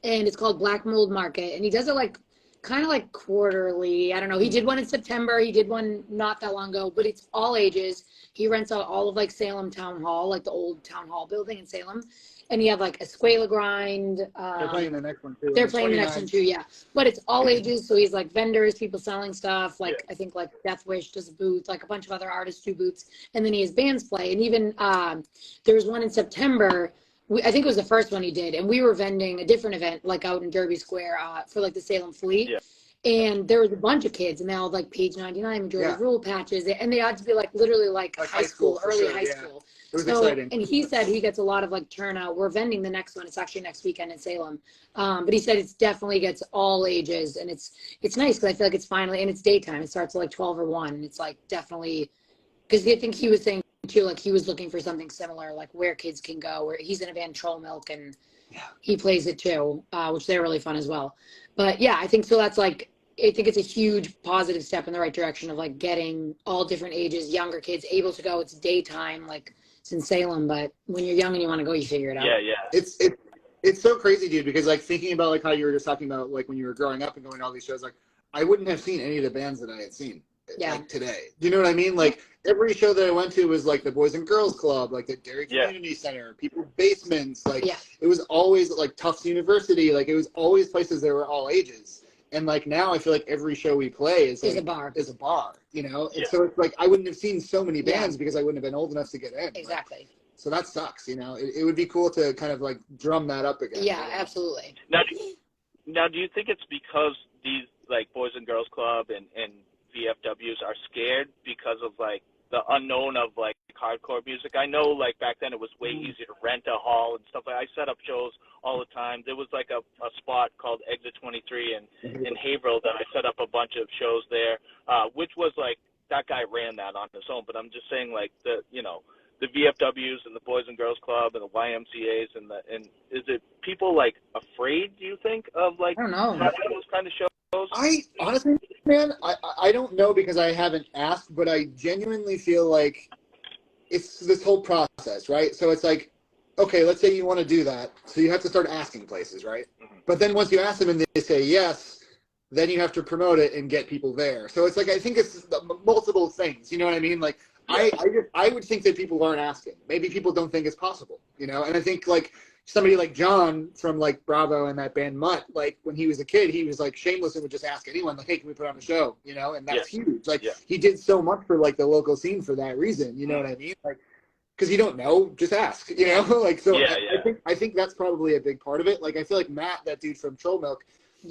and it's called Black Mold Market, and he does it like kind of like quarterly. I don't know. He did one in September. He did one not that long ago, but it's all ages. He rents out all of like Salem Town Hall, like the old Town Hall building in Salem. And you have like Escuela Grind. They're playing the next one too. They're playing the next one too, yeah. But it's all ages. So he's like vendors, people selling stuff. Like I think like Death Wish does a booth, like a bunch of other artists do booths. And then he has bands play. And even there was one in September. I think it was the first one he did. And we were vending a different event, like out in Derby Square for like the Salem Fleet. Yeah. And there was a bunch of kids, and they all had like Page 99, Majority Rule patches, and they had to be like literally like high school, early high school. It was exciting. And he said he gets a lot of like turnout. We're vending the next one. It's actually next weekend in Salem. But he said it's definitely gets all ages, and it's nice because I feel like it's finally, and it's daytime. It starts at like 12 or 1, and it's like definitely, because I think he was saying too, like he was looking for something similar, like where kids can go. Where he's in a band, Troll Milk, and he plays it too, which they're really fun as well. But yeah, I think so. That's like, I think it's a huge positive step in the right direction of like getting all different ages, younger kids able to go. It's daytime, like it's in Salem, but when you're young and you want to go, you figure it out. Yeah. It's so crazy, dude, because like thinking about like how you were just talking about like when you were growing up and going to all these shows, like I wouldn't have seen any of the bands that I had seen like today. Do you know what I mean? Like every show that I went to was like the Boys and Girls Club, like the Derry Community Center, people's basements, like it was always like Tufts University, like it was always places that were all ages. And like now I feel like every show we play is like, is a bar, you know? And so it's like I wouldn't have seen so many bands because I wouldn't have been old enough to get in. Exactly. Like, so that sucks, you know? It would be cool to kind of like drum that up again. Yeah, absolutely. Now do you think it's because these like Boys and Girls Club and VFWs are scared because of like the unknown of like hardcore music? I know like back then it was way easier to rent a hall and stuff. I set up shows all the time. There was like a spot called Exit 23 in Haverhill that I set up a bunch of shows there, which was like that guy ran that on his own. But I'm just saying like the VFWs and the Boys and Girls Club and the YMCAs and is it people like afraid, do you think, of like I don't know. those kind of shows? I honestly, man, I don't know because I haven't asked, but I genuinely feel like it's this whole process, right? So it's like, okay, let's say you want to do that. So you have to start asking places, right? But then once you ask them and they say yes, then you have to promote it and get people there. So it's like, I think it's multiple things, you know what I mean? Like, I would think that people aren't asking. Maybe people don't think it's possible, you know? And I think like, somebody like John from like Bravo and that band Mutt, like when he was a kid, he was like shameless and would just ask anyone, like, hey, can we put on a show? You know, and that's huge. Like he did so much for like the local scene for that reason. You know what I mean? Like, because you don't know, just ask. You know, like so. I think that's probably a big part of it. Like I feel like Matt, that dude from Troll Milk,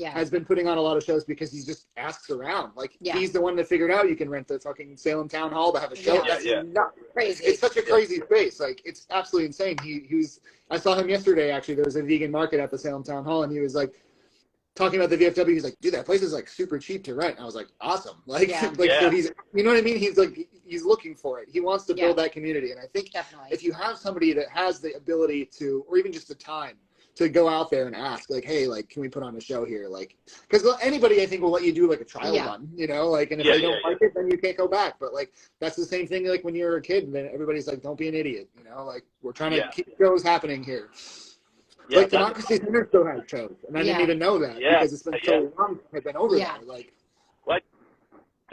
has been putting on a lot of shows because he just asks around. Like he's the one that figured out you can rent the fucking Salem Town Hall to have a show. That's not crazy. It's such a crazy space. Like it's absolutely insane. He was. I saw him yesterday. Actually, there was a vegan market at the Salem Town Hall, and he was like talking about the VFW. He's like, dude, that place is like super cheap to rent. And I was like, awesome. Like, so he's, you know what I mean? He's like, he's looking for it. He wants to build that community. And I think if you have somebody that has the ability to, or even just the time to go out there and ask, like, hey, like, can we put on a show here? Like, because anybody, I think, will let you do like a trial run, you know, like, and if they don't like it, then you can't go back. But like, that's the same thing like when you're a kid and then everybody's like, don't be an idiot, you know, like we're trying to keep shows happening here. Like Democracy Center still has shows, and I didn't even know that because it's been so long I've been over there. Like,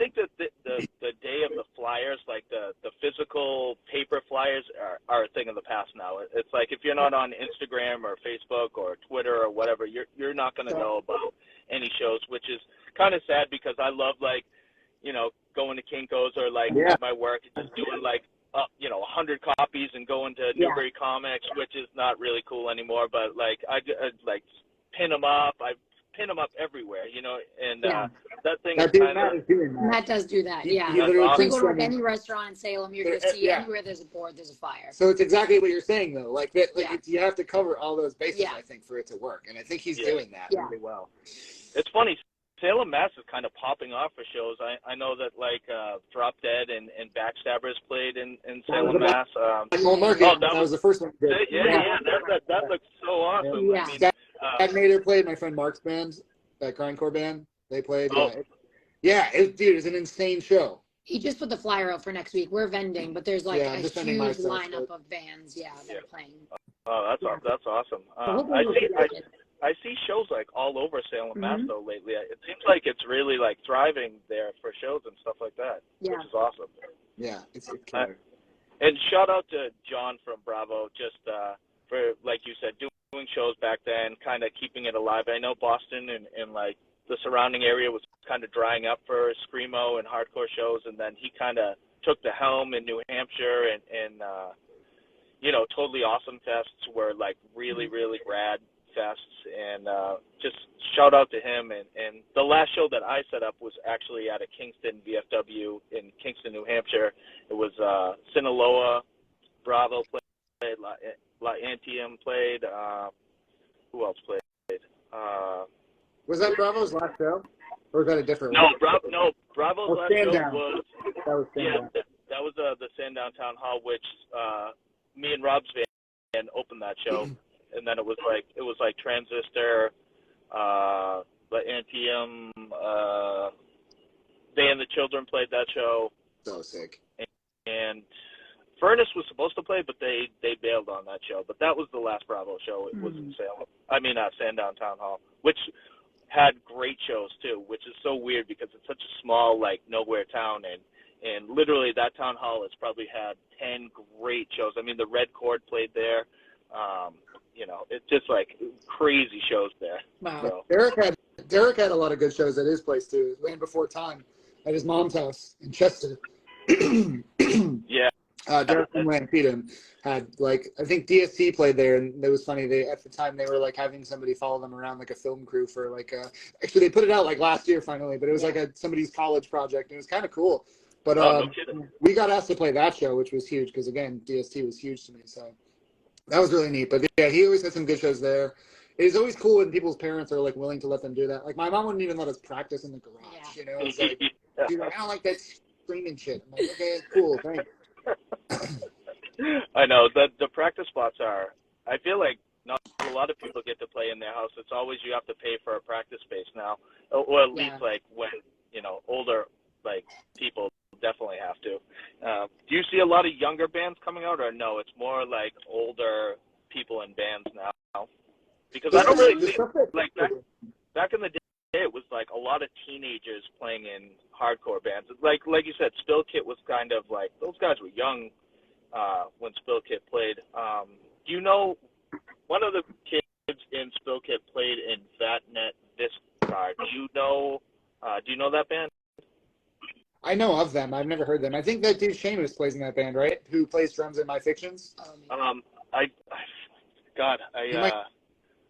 I think that the day of the flyers, like the physical paper flyers, are a thing of the past now. It's like if you're not on Instagram or Facebook or Twitter or whatever, you're not going to know about any shows, which is kind of sad because I love, like, you know, going to Kinko's or like at my work and just doing like 100 copies and going to Newbury Comics, which is not really cool anymore. But like I like pin them up. I pin them up everywhere, you know, and that thing is kind of... Matt does do that, He If you go to like any restaurant in Salem, you're going to see anywhere there's a board, there's a flyer. So it's exactly what you're saying, though. Like, you have to cover all those bases, I think, for it to work. And I think he's doing that really well. It's funny. Salem, Mass is kind of popping off for shows. I know that, like, Drop Dead and Backstabbers played in Salem, Mass. That was the first one. That looks so awesome. Yeah. I mean, Stagnator played, my friend Mark's band, that grindcore band. They played. Dude, it's an insane show. He just put the flyer out for next week. We're vending, but there's like a huge lineup of bands. That are playing. Oh, that's awesome. I see shows like all over Salem, Mass though lately. It seems like it's really like thriving there for shows and stuff like that, which is awesome. Yeah, it's killer. And shout out to John from Bravo, just for, like you said, doing shows back then, kind of keeping it alive. I know Boston and like the surrounding area was kind of drying up for screamo and hardcore shows, and then he kind of took the helm in New Hampshire, and you know, Totally Awesome Fests were like really, really rad fests, and just shout out to him. And the last show that I set up was actually at a Kingston VFW in Kingston, New Hampshire. It was Sinaloa, Bravo played, La Antium played, who else played? Was that Bravo's last show? Or was that a different one? No, Bravo's last show was... That was that was the Sandown Town Hall, which me and Rob's band opened that show. And then it was like Transistor, La Antium, They and the Children played that show. So sick. And Furnace was supposed to play, but they bailed on that show. But that was the last Bravo show. It was in Sandown Town Hall, which had great shows too, which is so weird because it's such a small, like, nowhere town, and literally that town hall has probably had 10 great shows. I mean, the Red Chord played there. You know, it's just like crazy shows there. Wow. So. Derek had a lot of good shows at his place too. Land Before Time at his mom's house in Chester. Yeah. Derek and Lampeter had, like, I think DSC played there, and it was funny. At the time they were like having somebody follow them around, like a film crew for like actually they put it out like last year finally, but it was like somebody's college project. And it was kind of cool. But no kidding. We got asked to play that show, which was huge because again DST was huge to me. So that was really neat. But yeah, he always had some good shows there. It is always cool when people's parents are like willing to let them do that. Like my mom wouldn't even let us practice in the garage. You know, it's like, she's like, I don't like that screaming shit. I'm like, okay, cool, thanks. I know the practice spots are. I feel like not a lot of people get to play in their house. It's always you have to pay for a practice space now, or at least like when older like people definitely have to. Do you see a lot of younger bands coming out, or no? It's more like older people in bands now. Because I don't really see like back in the day. It was like a lot of teenagers playing in hardcore bands. Like you said, Spill Kit was kind of like, those guys were young when Spill Kit played. Do you know one of the kids in Spill Kit played in Vatnet Viscar. Do you know that band? I know of them. I've never heard them. I think that dude Seamus plays in that band, right? Who plays drums in My Fictions? I He might not.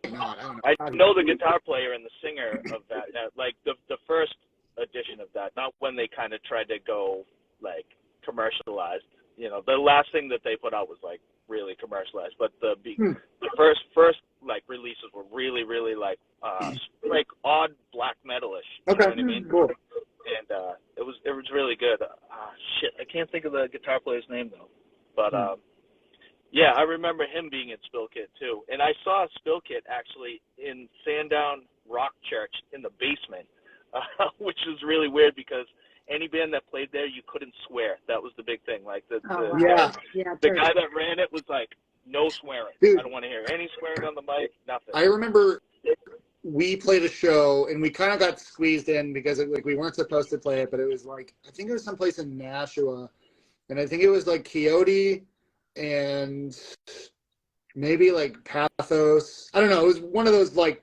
I don't know. I know the guitar player and the singer of that. Like the first edition of that, not when they kind of tried to go like commercialized. You know, the last thing that they put out was like really commercialized, but the first like releases were really like odd black metalish. You know what I mean? Cool. And it was really good. Shit, I can't think of the guitar player's name though. But yeah, I remember him being in Spill Kit too. And I saw Spill Kit actually in Sandown Rock Church in the basement, which is really weird because any band that played there, you couldn't swear. That was the big thing. Like the guy that ran it was like, no swearing. Dude, I don't want to hear any swearing on the mic. Nothing. I remember we played a show and we kind of got squeezed in because we weren't supposed to play it, but it was like I think it was someplace in Nashua, and I think it was like Coyote and maybe like Pathos. I don't know. It was one of those like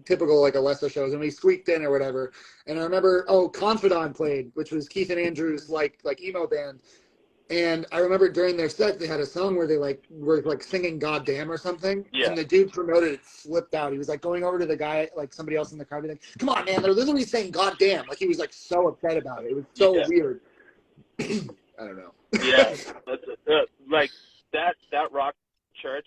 typical like Alessa shows, and we squeaked in or whatever. And I remember Confidant played, which was Keith and Andrew's like emo band. And I remember during their set they had a song where they were singing "Goddamn" or something. Yeah. And the dude promoted it flipped out. He was like going over to the guy, like somebody else in the crowd, like, "Come on, man! They're literally saying "Goddamn!" Like he was like so upset about it. It was so weird. I don't know. Yeah, like that Rock Church.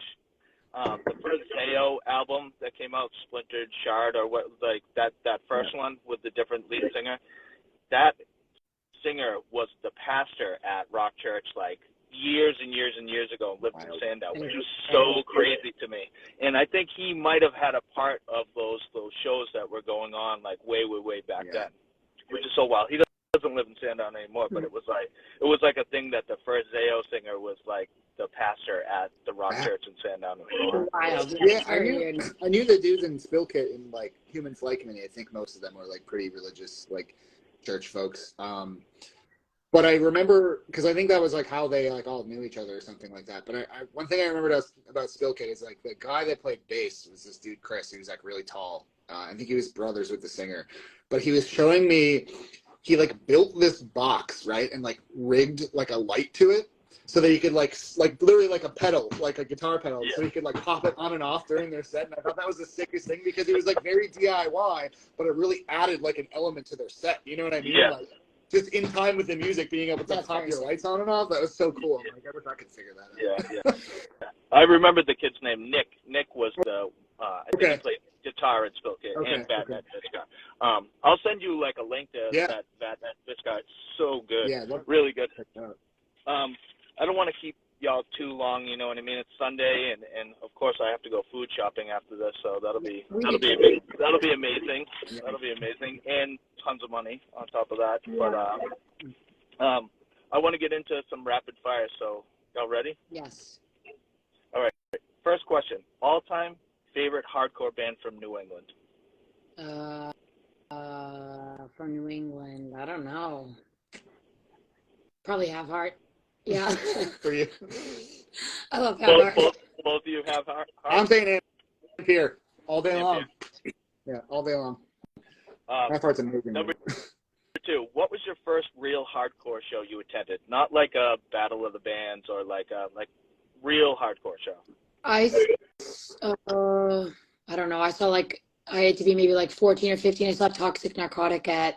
The first Zayo album that came out, Splintered Shard, or what, like that first one with the different lead singer. That singer was the pastor at Rock Church like years and years and years ago, and lived in Sandown, which was so crazy to me. And I think he might have had a part of those shows that were going on like way back then, which is so wild. He doesn't live in Sandown anymore, but it was like a thing that the first Zayo singer was like the pastor at the Rock Church in Sandown. Wild. Yeah, I knew the dudes in Spill Kit and like Human Flight Committee. I think most of them were like pretty religious, like church folks. But I remember because I think that was like how they like all knew each other or something like that. But I one thing I remembered about Spill Kit is like the guy that played bass was this dude Chris. He was like really tall. I think he was brothers with the singer. But he was showing me he like built this box, right, and like rigged like a light to it so that he could like literally like a pedal, like a guitar pedal, so he could like pop it on and off during their set. And I thought that was the sickest thing because it was like very DIY, but it really added like an element to their set. You know what I mean? Yeah. Like, just in time with the music, being able to pop your lights on and off. That was so cool. I'm like, I wish I could figure that out. Yeah. I remember the kid's name, Nick. Nick was the I think he played guitar at Spill Kit and Vatnet Viscar. I'll send you like a link to that Vatnet Viscar. It's so good. Yeah, really good. I don't want to keep y'all too long, you know what I mean? It's Sunday and of course I have to go food shopping after this, so that'll be amazing. Yeah. That'll be amazing. And tons of money on top of that. Yeah. But I want to get into some rapid fire, so y'all ready? Yes. All right. First question. All-time favorite hardcore band from New England? From New England, I don't know. Probably Have Heart. Yeah. For you. I love Have Heart. Both of you have Heart? I'm saying Here all day long. Yeah, all day long. That part's amazing. Number 2, what was your first real hardcore show you attended? Not like a Battle of the Bands or like real hardcore show. I don't know. I saw I had to be maybe like 14 or 15. I saw Toxic Narcotic at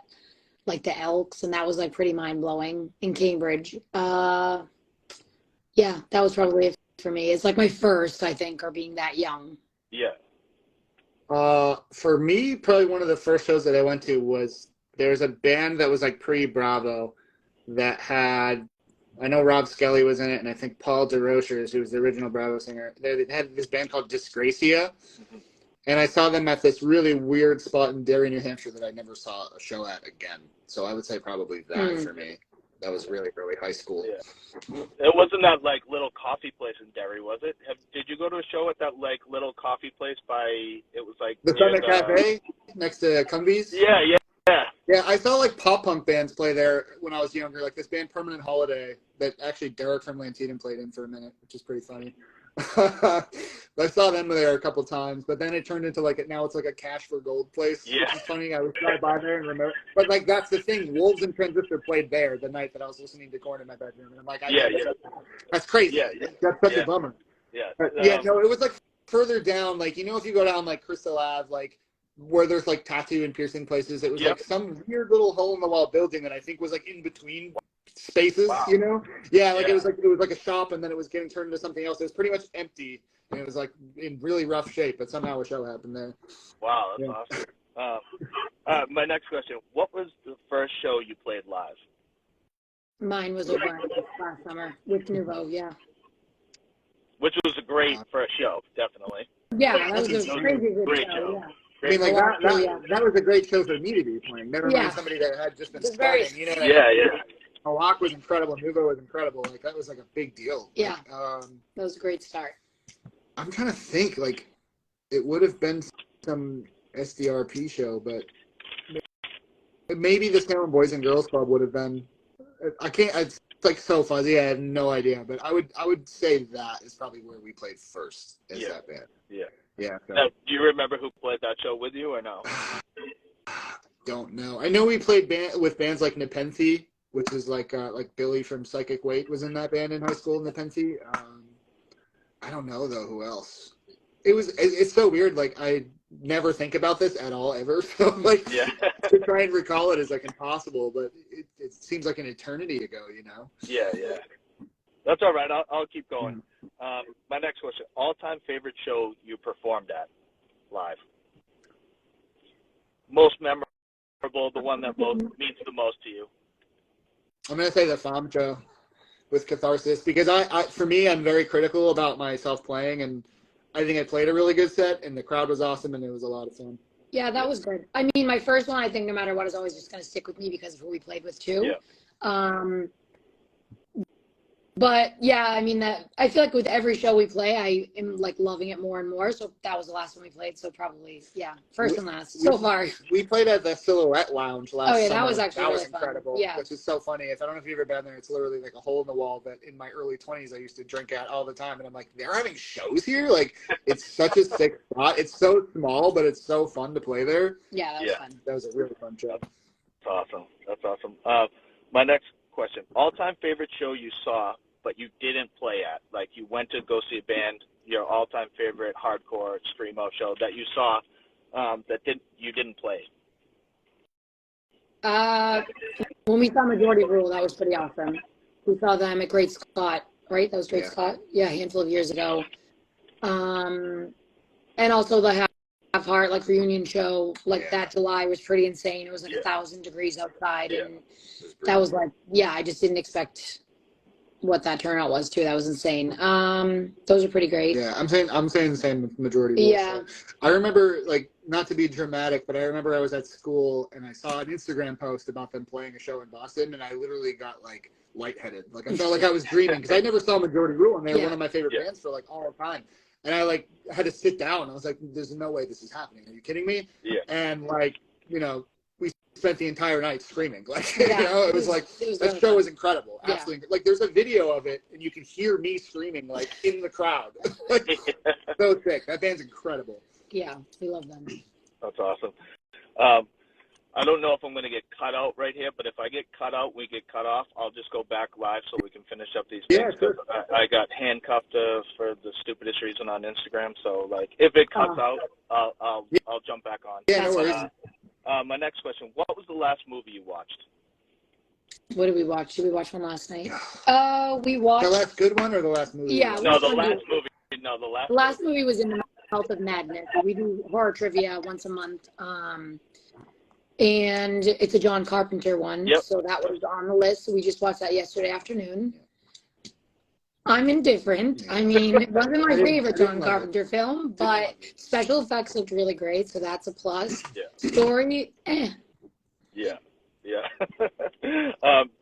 like the Elks, and that was like pretty mind blowing in Cambridge. Yeah, that was probably it for me. It's like my first, I think, or being that young. Yeah. For me, probably one of the first shows that I went to was there's a band that was like pre-Bravo that had, I know Rob Skelly was in it, and I think Paul DeRochers, who was the original Bravo singer, they had this band called Disgracia, and I saw them at this really weird spot in Derry, New Hampshire that I never saw a show at again. So I would say probably that for me. That was really early high school. Yeah. It wasn't that like little coffee place in Derry, was it? Did you go to a show at that like little coffee place it was like the Summit Cafe next to Cumbies? Yeah. Yeah, I saw like pop punk bands play there when I was younger, like this band Permanent Holiday that actually Derek from Lantinen played in for a minute, which is pretty funny. I saw them there a couple times, but then it turned into like now it's like a Cash for Gold place, Yeah. which is funny. I would drive by there and remember, but like that's the thing. Wolves and Transistor played there the night that I was listening to Korn in my bedroom, and I'm like, Yeah, that's crazy. Yeah, yeah. That's such Yeah. a bummer. Yeah. But, yeah, no, it was like further down, like if you go down like Crystal Ave, like where there's like tattoo and piercing places, it was like some weird little hole in the wall building that I think was like in between spaces, Wow. Yeah, like it was like a shop, and then it was getting turned into something else. It was pretty much empty, and it was like in really rough shape, but somehow a show happened there. Wow, that's awesome. My next question: what was the first show you played live? Mine was over last summer with Nouveau. Yeah. Which was a great first show, definitely. Yeah, that was a crazy good Great show. show. Yeah. I mean, like that was a great show for me to be playing. Never mind somebody that had just been starting. You know what I mean? Yeah. Malak was incredible. Nouveau was incredible. Like that was like a big deal. Yeah. Like, that was a great start. I'm trying to think. Like, it would have been some SDRP show, but maybe the Salem Boys and Girls Club would have been. I can't. It's like so fuzzy. I have no idea. But I would say that is probably where we played first as that band. Yeah. Yeah. So. Now, do you remember who played that show with you or no? Don't know. I know we played with bands like Nepenthe, which is like Billy from Psychic Weight was in that band in high school. Nepenthe. I don't know though who else. It's so weird. Like I never think about this at all ever. So like to try and recall it is like impossible. But it seems like an eternity ago. Yeah. That's all right. I'll keep going. My next question: all-time favorite show you performed at live? Most memorable, the one that means the most to you. I'm gonna say the FOM show with Catharsis because for me, I'm very critical about myself playing, and I think I played a really good set, and the crowd was awesome, and it was a lot of fun. Yeah, that was good. I mean, my first one, I think no matter what, is always just going to stick with me because of who we played with too. Yeah. But yeah, I mean I feel like with every show we play, I am like loving it more and more. So that was the last one we played. So probably, first and last so far. We played at the Silhouette Lounge last summer. That was actually that really was incredible. Fun. Yeah, which is so funny. If I don't know if you've ever been there, it's literally like a hole in the wall that in my early 20s I used to drink at all the time, and I'm like, they're having shows here. Like it's such a sick spot. It's so small, but it's so fun to play there. Yeah, that was fun. That was a really fun show. That's awesome. My next question: all-time favorite show you saw but you didn't play at? Like you went to go see a band, your all-time favorite hardcore screamo show that you saw that you didn't play. When we saw Majority Rule, that was pretty awesome. We saw them at Great Scott, right? That was Great Scott. Yeah, a handful of years ago. And also the Half Heart like reunion show, like that July was pretty insane. It was like 1,000 degrees outside, and that was like, I just didn't expect what that turnout was too. That was insane. Those are pretty great. Yeah, I'm saying the same with Majority Rule. Yeah. So. I remember, like, not to be dramatic, but I remember I was at school and I saw an Instagram post about them playing a show in Boston, and I literally got like lightheaded. Like I felt like I was dreaming because I never saw Majority Rule, and they were one of my favorite bands for like all the time. And I like had to sit down. I was like, "There's no way this is happening. Are you kidding me?" Yeah. And like, we spent the entire night screaming. Like, it was like that show was incredible. Absolutely. Like, there's a video of it, and you can hear me screaming like in the crowd. Like, so sick. That band's incredible. Yeah, we love them. That's awesome. I don't know if I'm going to get cut out right here, but if I get cut out, we get cut off, I'll just go back live so we can finish up these things. Sure. I got handcuffed for the stupidest reason on Instagram. So, like, if it cuts out, I'll jump back on. Yeah, no worries. My next question: what was the last movie you watched? What did we watch? Did we watch one last night? We watched the last good one or the last movie? Yeah, no, the last movie. No, the last. The last movie was In the Mouth of Madness. We do horror trivia once a month, and it's a John Carpenter one. Yep. So that was on the list. So we just watched that yesterday afternoon. I'm indifferent. I mean, it wasn't my favorite John Carpenter film, but special effects looked really great, so that's a plus. Yeah. Story, Yeah.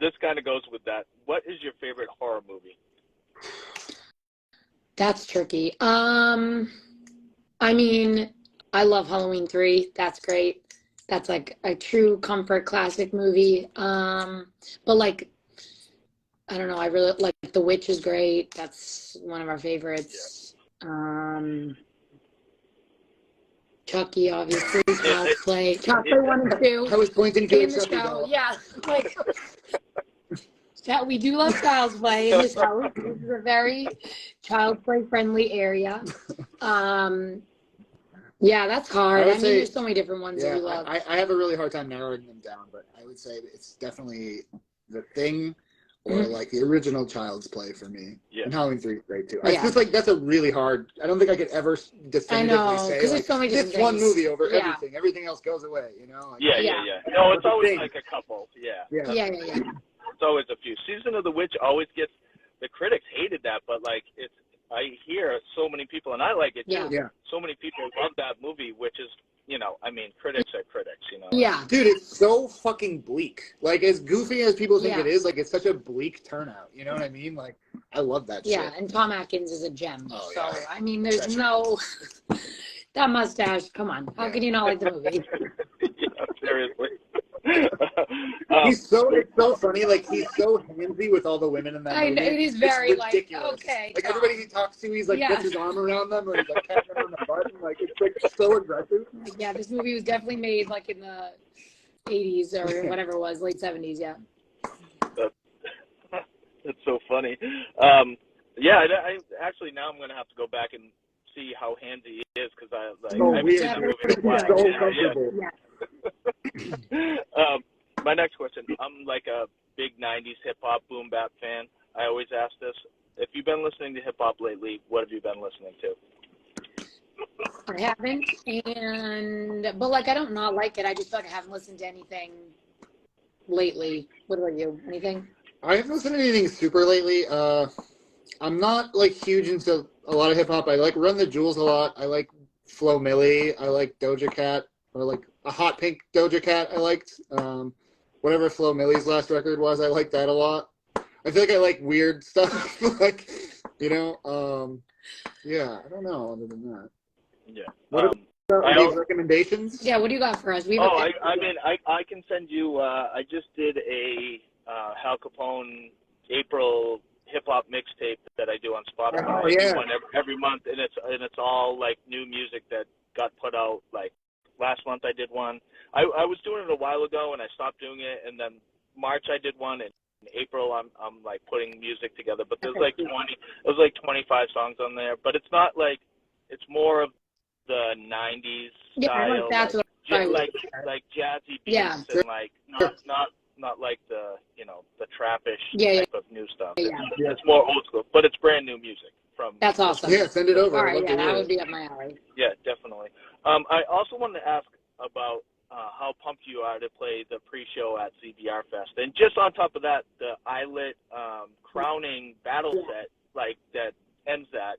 This kind of goes with that. What is your favorite horror movie? That's tricky. I mean, I love Halloween 3. That's great. That's like a true comfort classic movie. But like, I don't know. I really like The Witch is great. That's one of our favorites. Chucky, obviously. Child's Play. Child's Play 1 and 2. I was pointing to In a the Chucky show. doll. Yeah. Like, we do love Child's Play in this house. This is a very Child Play friendly area. Yeah, that's hard. I mean, there's so many different ones that we love. I have a really hard time narrowing them down, but I would say it's definitely The Thing or like the original Child's Play for me. Yeah. And Halloween 3 is great too. It's just like that's a really hard. I don't think I could ever definitively say because like, there's so many this different one things. movie over everything. Everything else goes away. You know? Like, Yeah. No, it's always like a couple. Yeah. It's always a few. Season of the Witch always gets the critics hated that, but like I hear so many people, and I like it too. Yeah. So many people love that movie, which is, I mean, critics are critics, Yeah. Dude, it's so fucking bleak. Like, as goofy as people think it is, like, it's such a bleak turnout. You know what I mean? Like, I love that shit. Yeah, and Tom Atkins is a gem. Oh, so, yeah. I mean, there's no... that mustache, come on. How can you not like the movie? Seriously. It's so funny. Like, he's so handsy with all the women in that movie. I know, it is very, it's ridiculous. like, okay. Like, everybody he talks to, he's, like, puts his arm around them, or he's, like, tapping them on the butt. Like, it's, like, so aggressive. Yeah, this movie was definitely made, like, in the 80s or whatever it was, late 70s, yeah. That's so funny. I actually, now I'm going to have to go back and see how handy he is, because I haven't seen the movie in a while. My next question. I'm like a big 90s hip-hop boom bap fan. I always ask this. If you've been listening to hip-hop lately, what have you been listening to? I haven't, but like I don't not like it. I just feel like I haven't listened to anything lately. What about you? Anything? I haven't listened to anything super lately. I'm not like huge into a lot of hip hop. I like Run the Jewels a lot. I like Flo Milli. I like Doja Cat, or like a Hot Pink Doja Cat. I liked whatever Flo Milli's last record was. I liked that a lot. I feel like I like weird stuff. Like, I don't know other than that. Yeah. What about recommendations? Yeah, what do you got for us? I can send you. I just did a Hal Capone April hip hop mixtape that I do on Spotify. Oh, yeah. I do one every month, and it's all like new music that got put out. Like last month, I did one. I was doing it a while ago, and I stopped doing it, and then March I did one, and in April I'm like putting music together. But there's like 25 songs on there, but it's not like, it's more of the 90s style, that's what I like jazzy beats, and like not like the the trappish type of new stuff. It's more old school, but it's brand new music from. That's awesome. Yeah, send it over. All right, that would be up my alley. Yeah, definitely. I also wanted to ask about how pumped you are to play the pre-show at CBR Fest, and just on top of that, the Islet crowning battle set like that ends that.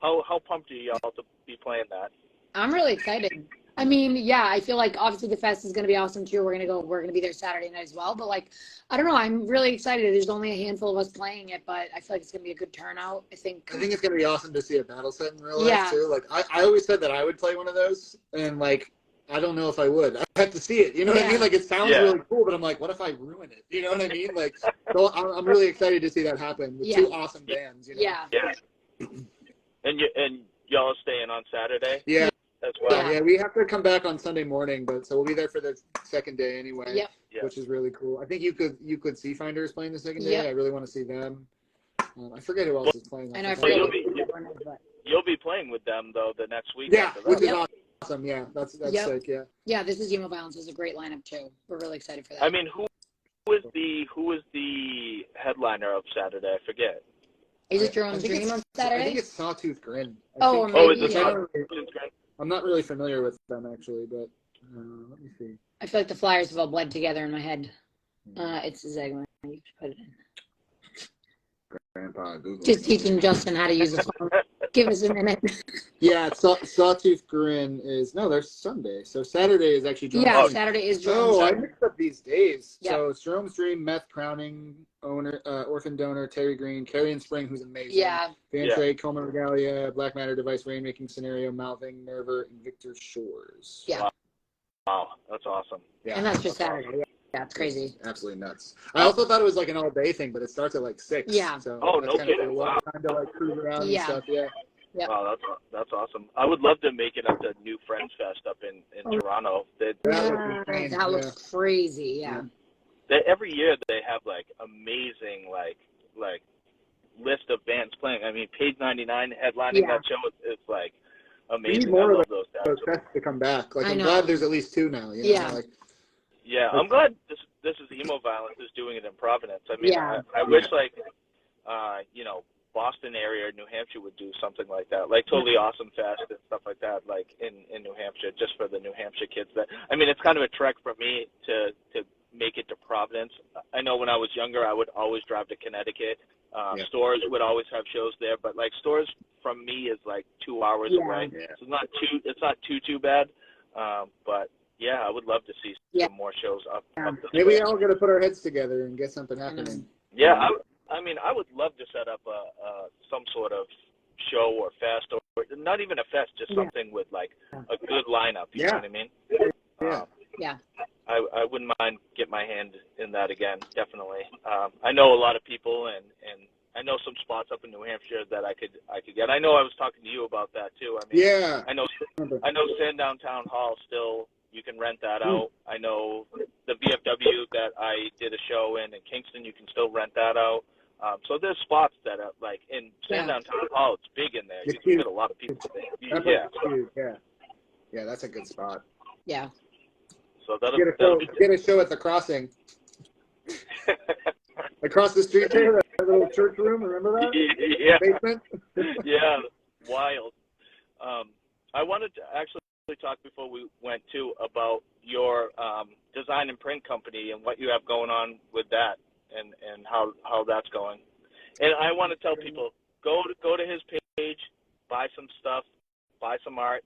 How pumped are y'all to be playing that? I'm really excited. I mean, yeah, I feel like obviously the fest is going to be awesome too. We're going to be there Saturday night as well. But like, I don't know. I'm really excited. There's only a handful of us playing it, but I feel like it's going to be a good turnout. I think it's going to be awesome to see a battle set in real life too. Like, I always said that I would play one of those, and like, I don't know if I would. I have to see it. You know what I mean? Like, it sounds really cool, but I'm like, what if I ruin it? You know what I mean? Like, so I'm really excited to see that happen with two awesome bands. You know? Yeah. And y'all are staying on Saturday? Yeah. As well. Yeah, we have to come back on Sunday morning, but so we'll be there for the second day anyway, which is really cool. I think you could see Finders playing the second day. I really want to see them. I forget who else is playing. And I forget you'll be playing with them though the next week. Yeah, which is awesome. Yeah, that's sick. Yeah. Yeah, this is Emo Violence is a great lineup too. We're really excited for that. I mean, who is the headliner of Saturday? I forget. Is it Jerome's Dream on Saturday? I think it's Sawtooth Grin. Is it Sawtooth Grin? I'm not really familiar with them actually, but let me see. I feel like the flyers have all bled together in my head. It's a Zegman. You should put it in. Grandpa Google. Just teaching Justin how to use the phone. Give us a minute. Yeah, Sawtooth Grin is there's Sunday, so Saturday is actually. Saturday is Jerome's. I mixed up these days. Yep. So it's Jerome's Dream, Meth Crowning, Orphan Donor, Terry Green, Carrie and Spring, who's amazing. Yeah. Van Trey, Coleman Regalia, Black Matter Device, Rainmaking Scenario, Malving, Nerver, and Victor Shores. Yeah. Wow, that's awesome. Yeah, and that's just Saturday. Yeah, it's crazy. Absolutely nuts. I also thought it was like an all-day thing, but it starts at like 6. Yeah. So Oh, that's no kind of kidding. cool. Wow. Time to like cruise around and Yeah. stuff. Yeah. Yep. Wow, that's awesome. I would love to make it up to New Friends Fest up in Toronto. That looks crazy. Yeah. Every year they have like amazing like list of bands playing. I mean, Page 99 headlining that show is like amazing. We need more I love those guys. those fests to come back. Like I I'm know. glad there's at least 2 now. You know? Yeah. Like, Yeah, I'm glad this is Emo Violence is doing it in Providence. I mean, Yeah. I wish like you know, Boston area or New Hampshire would do something like that, like Totally Awesome Fest and stuff like that, like in New Hampshire, just for the New Hampshire kids. That I mean, it's kind of a trek for me to make it to Providence. I know when I was younger, I would always drive to Connecticut. Stores would always have shows there, but like Stores from me is like 2 hours away. Yeah. So it's not too bad. But yeah, I would love to see some more shows up this Maybe way. we all got to put our heads together and get something happening. Yeah, I mean, I would love to set up some sort of show or fest, or not even a fest, just something with like a good lineup. You know what I mean? Yeah. I wouldn't mind get my hand in that again, definitely. I know a lot of people, and I know some spots up in New Hampshire that I could get. I know I was talking to you about that too. I mean, I know Sandown Town Hall still. You can rent that out. I know the VFW that I did a show in Kingston, you can still rent that out. So there's spots that are like in Sandown Town Hall, it's big in there. You can get a lot of people there. Yeah, that's a good spot. Yeah. So get a show at the Crossing. Across the street there, that little church room, remember that? Yeah. Basement? Yeah, wild. I wanted to actually talk before we went to about your design and print company and what you have going on with that and how that's going. And I want to tell people, go to his page, buy some stuff, buy some art.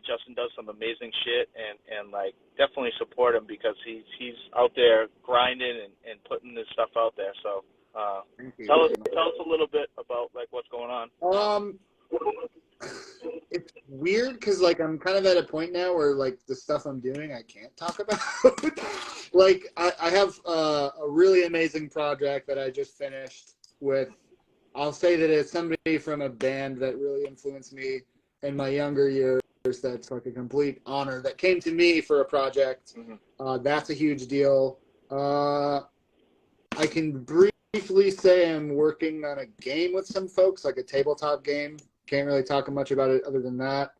Justin does some amazing shit, and like definitely support him because he's out there grinding and putting this stuff out there. So tell us a little bit about like what's going on. It's weird because like I'm kind of at a point now where like the stuff I'm doing I can't talk about. Like I have a really amazing project that I just finished with. I'll say that it's somebody from a band that really influenced me in my younger years. That's like a complete honor that came to me for a project. That's a huge deal. I can briefly say I'm working on a game with some folks, like a tabletop game. Can't really talk much about it other than that.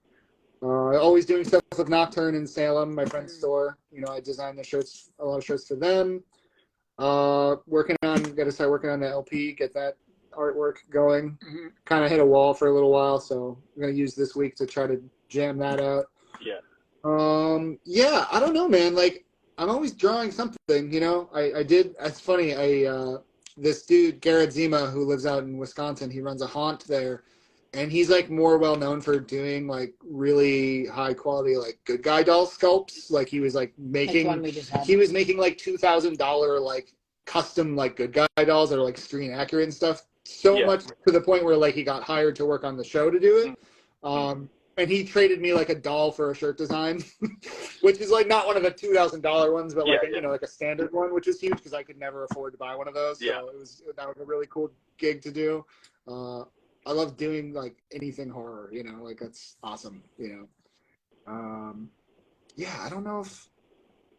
Always doing stuff with Nocturne in Salem, my friend's store. You know, I design a lot of shirts for them. Got to start working on the LP, get that artwork going. Kind of hit a wall for a little while, so I'm going to use this week to try to jam that out. Yeah, I don't know, man. Like, I'm always drawing something, you know? It's funny, this dude, Garrett Zima, who lives out in Wisconsin, he runs a haunt there. And he's like more well known for doing like really high quality like good guy doll sculpts. Like he was like making like like $2,000 like custom like good guy dolls that are like screen accurate and stuff. So much to the point where like he got hired to work on the show to do it. And he traded me like a doll for a shirt design, which is like not one of the $2,000 ones, but like you know, like a standard one, which is huge because I could never afford to buy one of those. So that was a really cool gig to do. I love doing like anything horror, you know, like that's awesome, you know. Yeah, I don't know if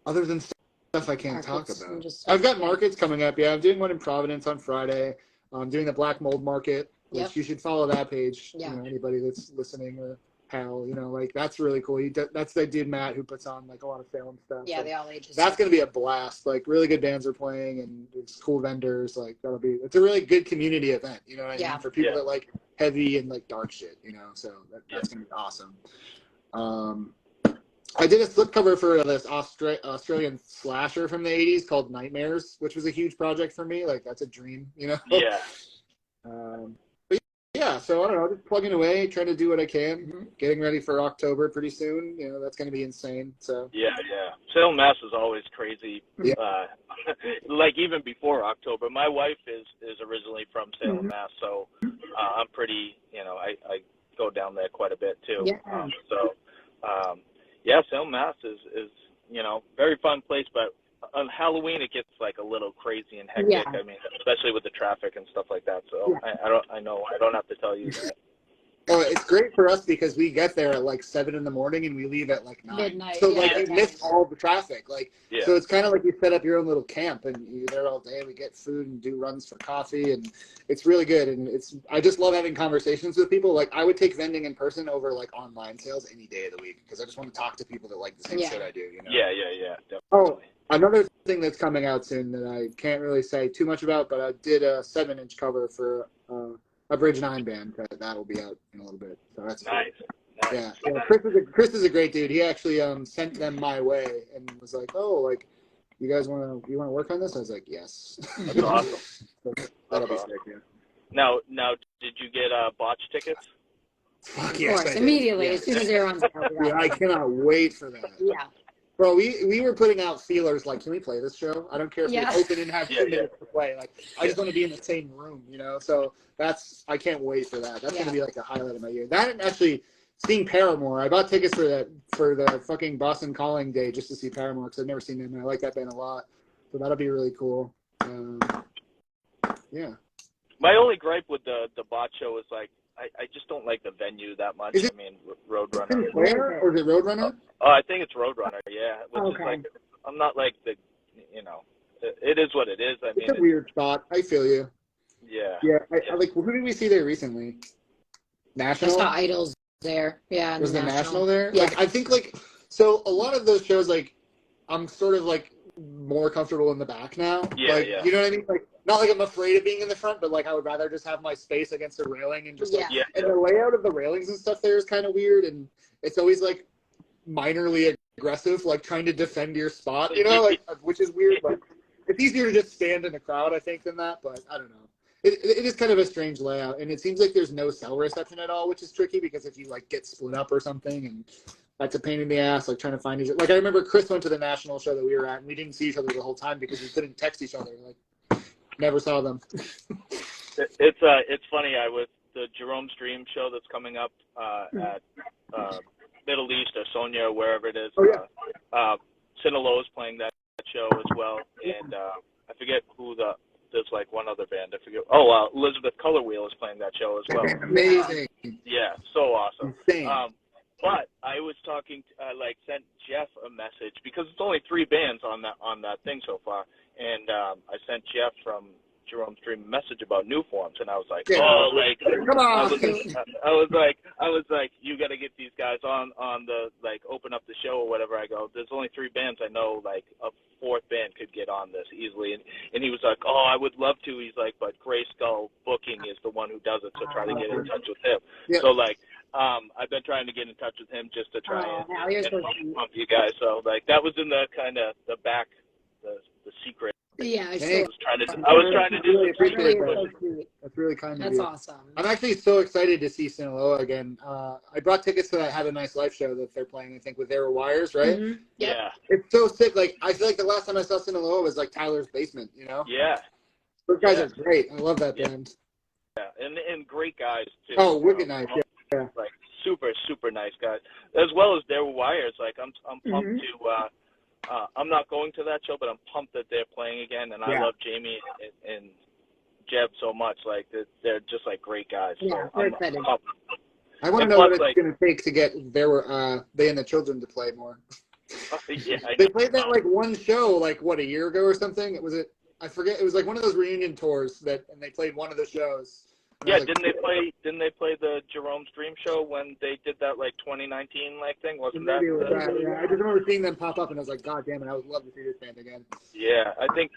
other than stuff I can't talk about. I've got markets coming up. Yeah, I'm doing one in Providence on Friday. I'm doing the Black Mold Market, which you should follow that page. You know, anybody that's listening or Hal, you know, like that's really cool. That's the dude Matt who puts on like a lot of Salem stuff. Yeah, so the all ages. That's gonna be a blast. Like really good bands are playing and it's cool vendors. Like it's a really good community event. You know what I mean? For people that like heavy and like dark shit. You know, so that's gonna be awesome. I did a slipcover for this Australian slasher from the 80s called Nightmares, which was a huge project for me. Like that's a dream. You know. Yeah. Yeah, so I don't know, just plugging away, trying to do what I can, getting ready for October pretty soon. You know, that's going to be insane. So yeah. Salem, Mass is always crazy. Like even before October. My wife is originally from Salem, Mass, so I'm pretty, you know, I go down there quite a bit too. Salem, Mass is you know, very fun place, but on Halloween it gets like a little crazy and hectic. Yeah. I mean, especially with the traffic and stuff like that. So Yeah. I know I don't have to tell you that. Oh, it's great for us because we get there at like 7 in the morning and we leave at like 9. Midnight, So yeah, like we miss nice. all the traffic. Like Yeah. so it's kind of like you set up your own little camp and you're there all day. We get food and do runs for coffee and it's really good. And I just love having conversations with people. Like I would take vending in person over like online sales any day of the week because I just want to talk to people that like the same Yeah. shit I do. You know? Yeah, definitely. Oh, another thing that's coming out soon that I can't really say too much about, but I did a 7-inch cover for a Bridge 9 band. That'll be out in a little bit. So that's cool. Nice. Yeah. Chris is a great dude. He actually sent them my way and was like, "Oh, like you guys want to work on this?" I was like, "Yes." That's awesome. So that'll be sick. Yeah. Now, did you get botch tickets? Fuck Of yes, course, I did. immediately Yeah. as soon as they're on sale. Dude, I cannot wait for that. Yeah. Bro, we were putting out feelers like, can we play this show? I don't care if Yeah. we open and have 2 minutes to play. Like, I just want to be in the same room, you know? So I can't wait for that. That's going to be like a highlight of my year. That and actually seeing Paramore. I bought tickets for the fucking Boston Calling Day just to see Paramore because I've never seen them and I like that band a lot. So that'll be really cool. Yeah. My only gripe with the bot show is like I just don't like the venue that much. Is it- I mean, Roadrunner. Where? Or is it Roadrunner? Oh, I think it's Roadrunner. Yeah, which is Okay. like I'm not like the, it is what it is. I mean, It's a weird spot. I feel you. yeah. Yeah. I like, who did we see there recently? I National? saw Idols there. Yeah. Was the National there? Yeah. Like, I think, like, so a lot of those shows, like, I'm sort of, like, more comfortable in the back now. Yeah, like, yeah. You know what I mean? Like, not like I'm afraid of being in the front, but, like, I would rather just have my space against the railing and just, like, Yeah. and the layout of the railings and stuff there is kind of weird, and it's always, like, minorly aggressive, like, trying to defend your spot, you know? Like, which is weird, but it's easier to just stand in the crowd, I think, than that, but I don't know. It is kind of a strange layout, and it seems like there's no cell reception at all, which is tricky because if you like get split up or something, and that's a pain in the ass, like trying to find each other. Like I remember Chris went to the National show that we were at, and we didn't see each other the whole time because we couldn't text each other. Like never saw them. It's funny. I was the Jerome Stream show that's coming up at Middle East or Sonia or wherever it is. Oh, yeah. Sinaloa's playing that show as well, and I forget who there's like one other band. I forget. Oh, Elizabeth Color Wheel is playing that show as well. Amazing. Yeah, so awesome. Insane. But I was talking, sent Jeff a message because it's only 3 bands on that thing so far, and I sent Jeff from Jerome Stream a message about new forms, and I was like, Yeah. oh, like, Come on. I was like, you got to get these guys on the open up the show or whatever. I go, there's only 3 bands I know, like a 4th band could get on this easily, and he was like, oh, I would love to. He's like, but Gray Skull Booking is the one who does it, so try to get in touch with him. Yeah. So like. I've been trying to get in touch with him just to try and pump you guys. So like that was in the kind of the back, the secret. Yeah. Thanks. I was trying to do really the appreciate Really that. so sweet. That's really kind of That's you. awesome. I'm actually so excited to see Sinaloa again. I brought tickets to that Have a Nice Life show that they're playing, I think, with There Were Wires, right? Mhm. Yep. Yeah. It's so sick. Like, I feel like the last time I saw Sinaloa was like Tyler's Basement, you know? Yeah. Those guys are great. I love that band. Yeah. And great guys too. Oh, wicked nice. Yeah. Like super nice guys, as well as There Were Wires. Like I'm pumped to. I'm not going to that show, but I'm pumped that they're playing again. And I love Jamie and Jeb so much. Like they're just like great guys. Yeah, so we're excited. I want to know what it's going to take to get They and the Children to play more. Yeah, they played that like one show, like what, a year ago or something? I forget. It was like one of those reunion tours and they played one of the shows. Yeah, didn't they play the Jerome Stream show when they did that like 2019 thing? Wasn't that? Yeah, I just remember seeing them pop up and I was like, God damn it, I would love to see this band again. Yeah, I think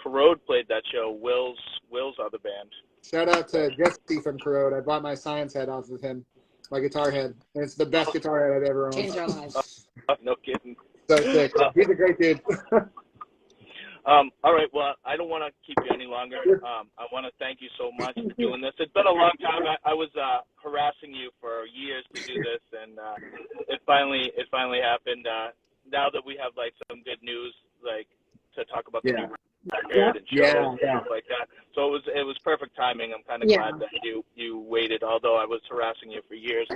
Corrode played that show. Will's other band. Shout out to Jesse from Corrode. I bought my science head off of him, my guitar head, and it's the best guitar head I've ever owned. Changed our lives. No kidding. So sick. He's a great dude. All right. Well, I don't want to keep you any longer. I want to thank you so much for doing this. It's been a long time. I was harassing you for years to do this, and it finally happened. Now that we have like some good news, like to talk about the new record and shows and stuff like that. So it was perfect timing. I'm kind of glad that you waited. Although I was harassing you for years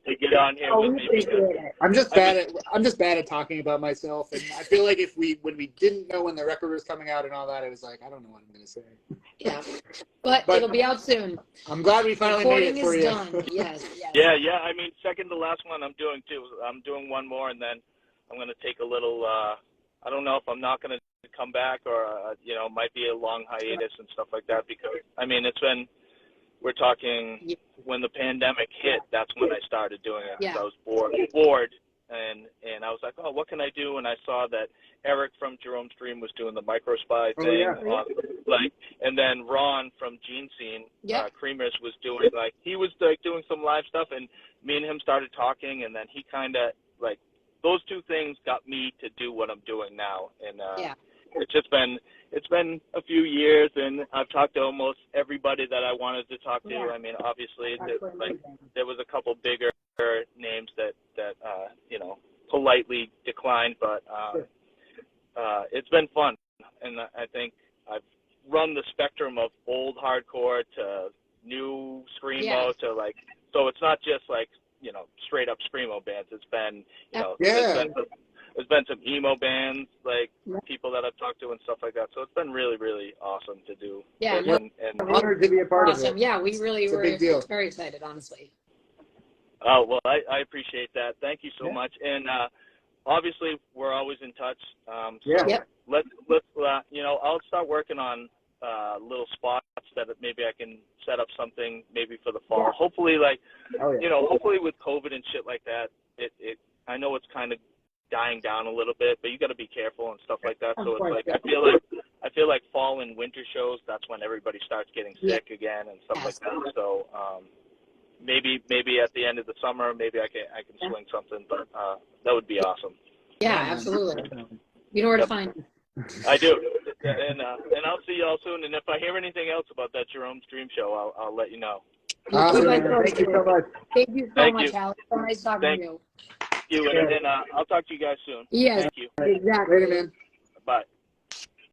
to get on here Oh, with we me appreciate because it. I'm just bad at talking about myself, and I feel like when we didn't know when the record was coming out and all that, it was like I don't know what I'm gonna say. Yeah, but it'll be out soon. I'm glad we finally made Recording it for is you. done. Yes, yes. yeah. I mean, second to last one I'm doing too. I'm doing one more, and then I'm gonna take a little. I don't know if I'm not gonna come back or might be a long hiatus and stuff like that because I mean we're talking when the pandemic hit, that's when I started doing it. Yeah. I was bored and I was like, oh, what can I do? And I saw that Eric from Jerome Stream was doing the micro spy thing, and then Ron from Gene Scene, Creamers was doing doing some live stuff, and me and him started talking, and then he kind of those two things got me to do what I'm doing now, and it's been a few years, and I've talked to almost everybody that I wanted to talk to. Yeah. I mean, obviously, there was a couple bigger names that politely declined, but it's been fun, and I think I've run the spectrum of old hardcore to new screamo to so it's not just straight up screamo bands. It's been there's been some emo bands, people that I've talked to and stuff like that. So it's been really, really awesome to do. Yeah, and honored to be a part of it. Yeah, we really were very excited, honestly. Oh, well, I appreciate that. Thank you so much. And obviously, we're always in touch. Let's I'll start working on little spots that maybe I can set up something maybe for the fall. Yeah. Hopefully, hopefully with COVID and shit like that, I know it's kind of dying down a little bit, but you got to be careful and stuff like that. So it's I feel like fall and winter shows, that's when everybody starts getting sick again and stuff like that. So maybe at the end of the summer, maybe I can swing something, but that would be awesome. Yeah, absolutely. You know where to find me. I do, and I'll see y'all soon. And if I hear anything else about that Jerome Stream show, I'll let you know. Awesome. Thank you so much. Thank you so much, Hal. So nice talking to you. And I'll talk to you guys soon. Yes, Thank you. exactly. Later, man.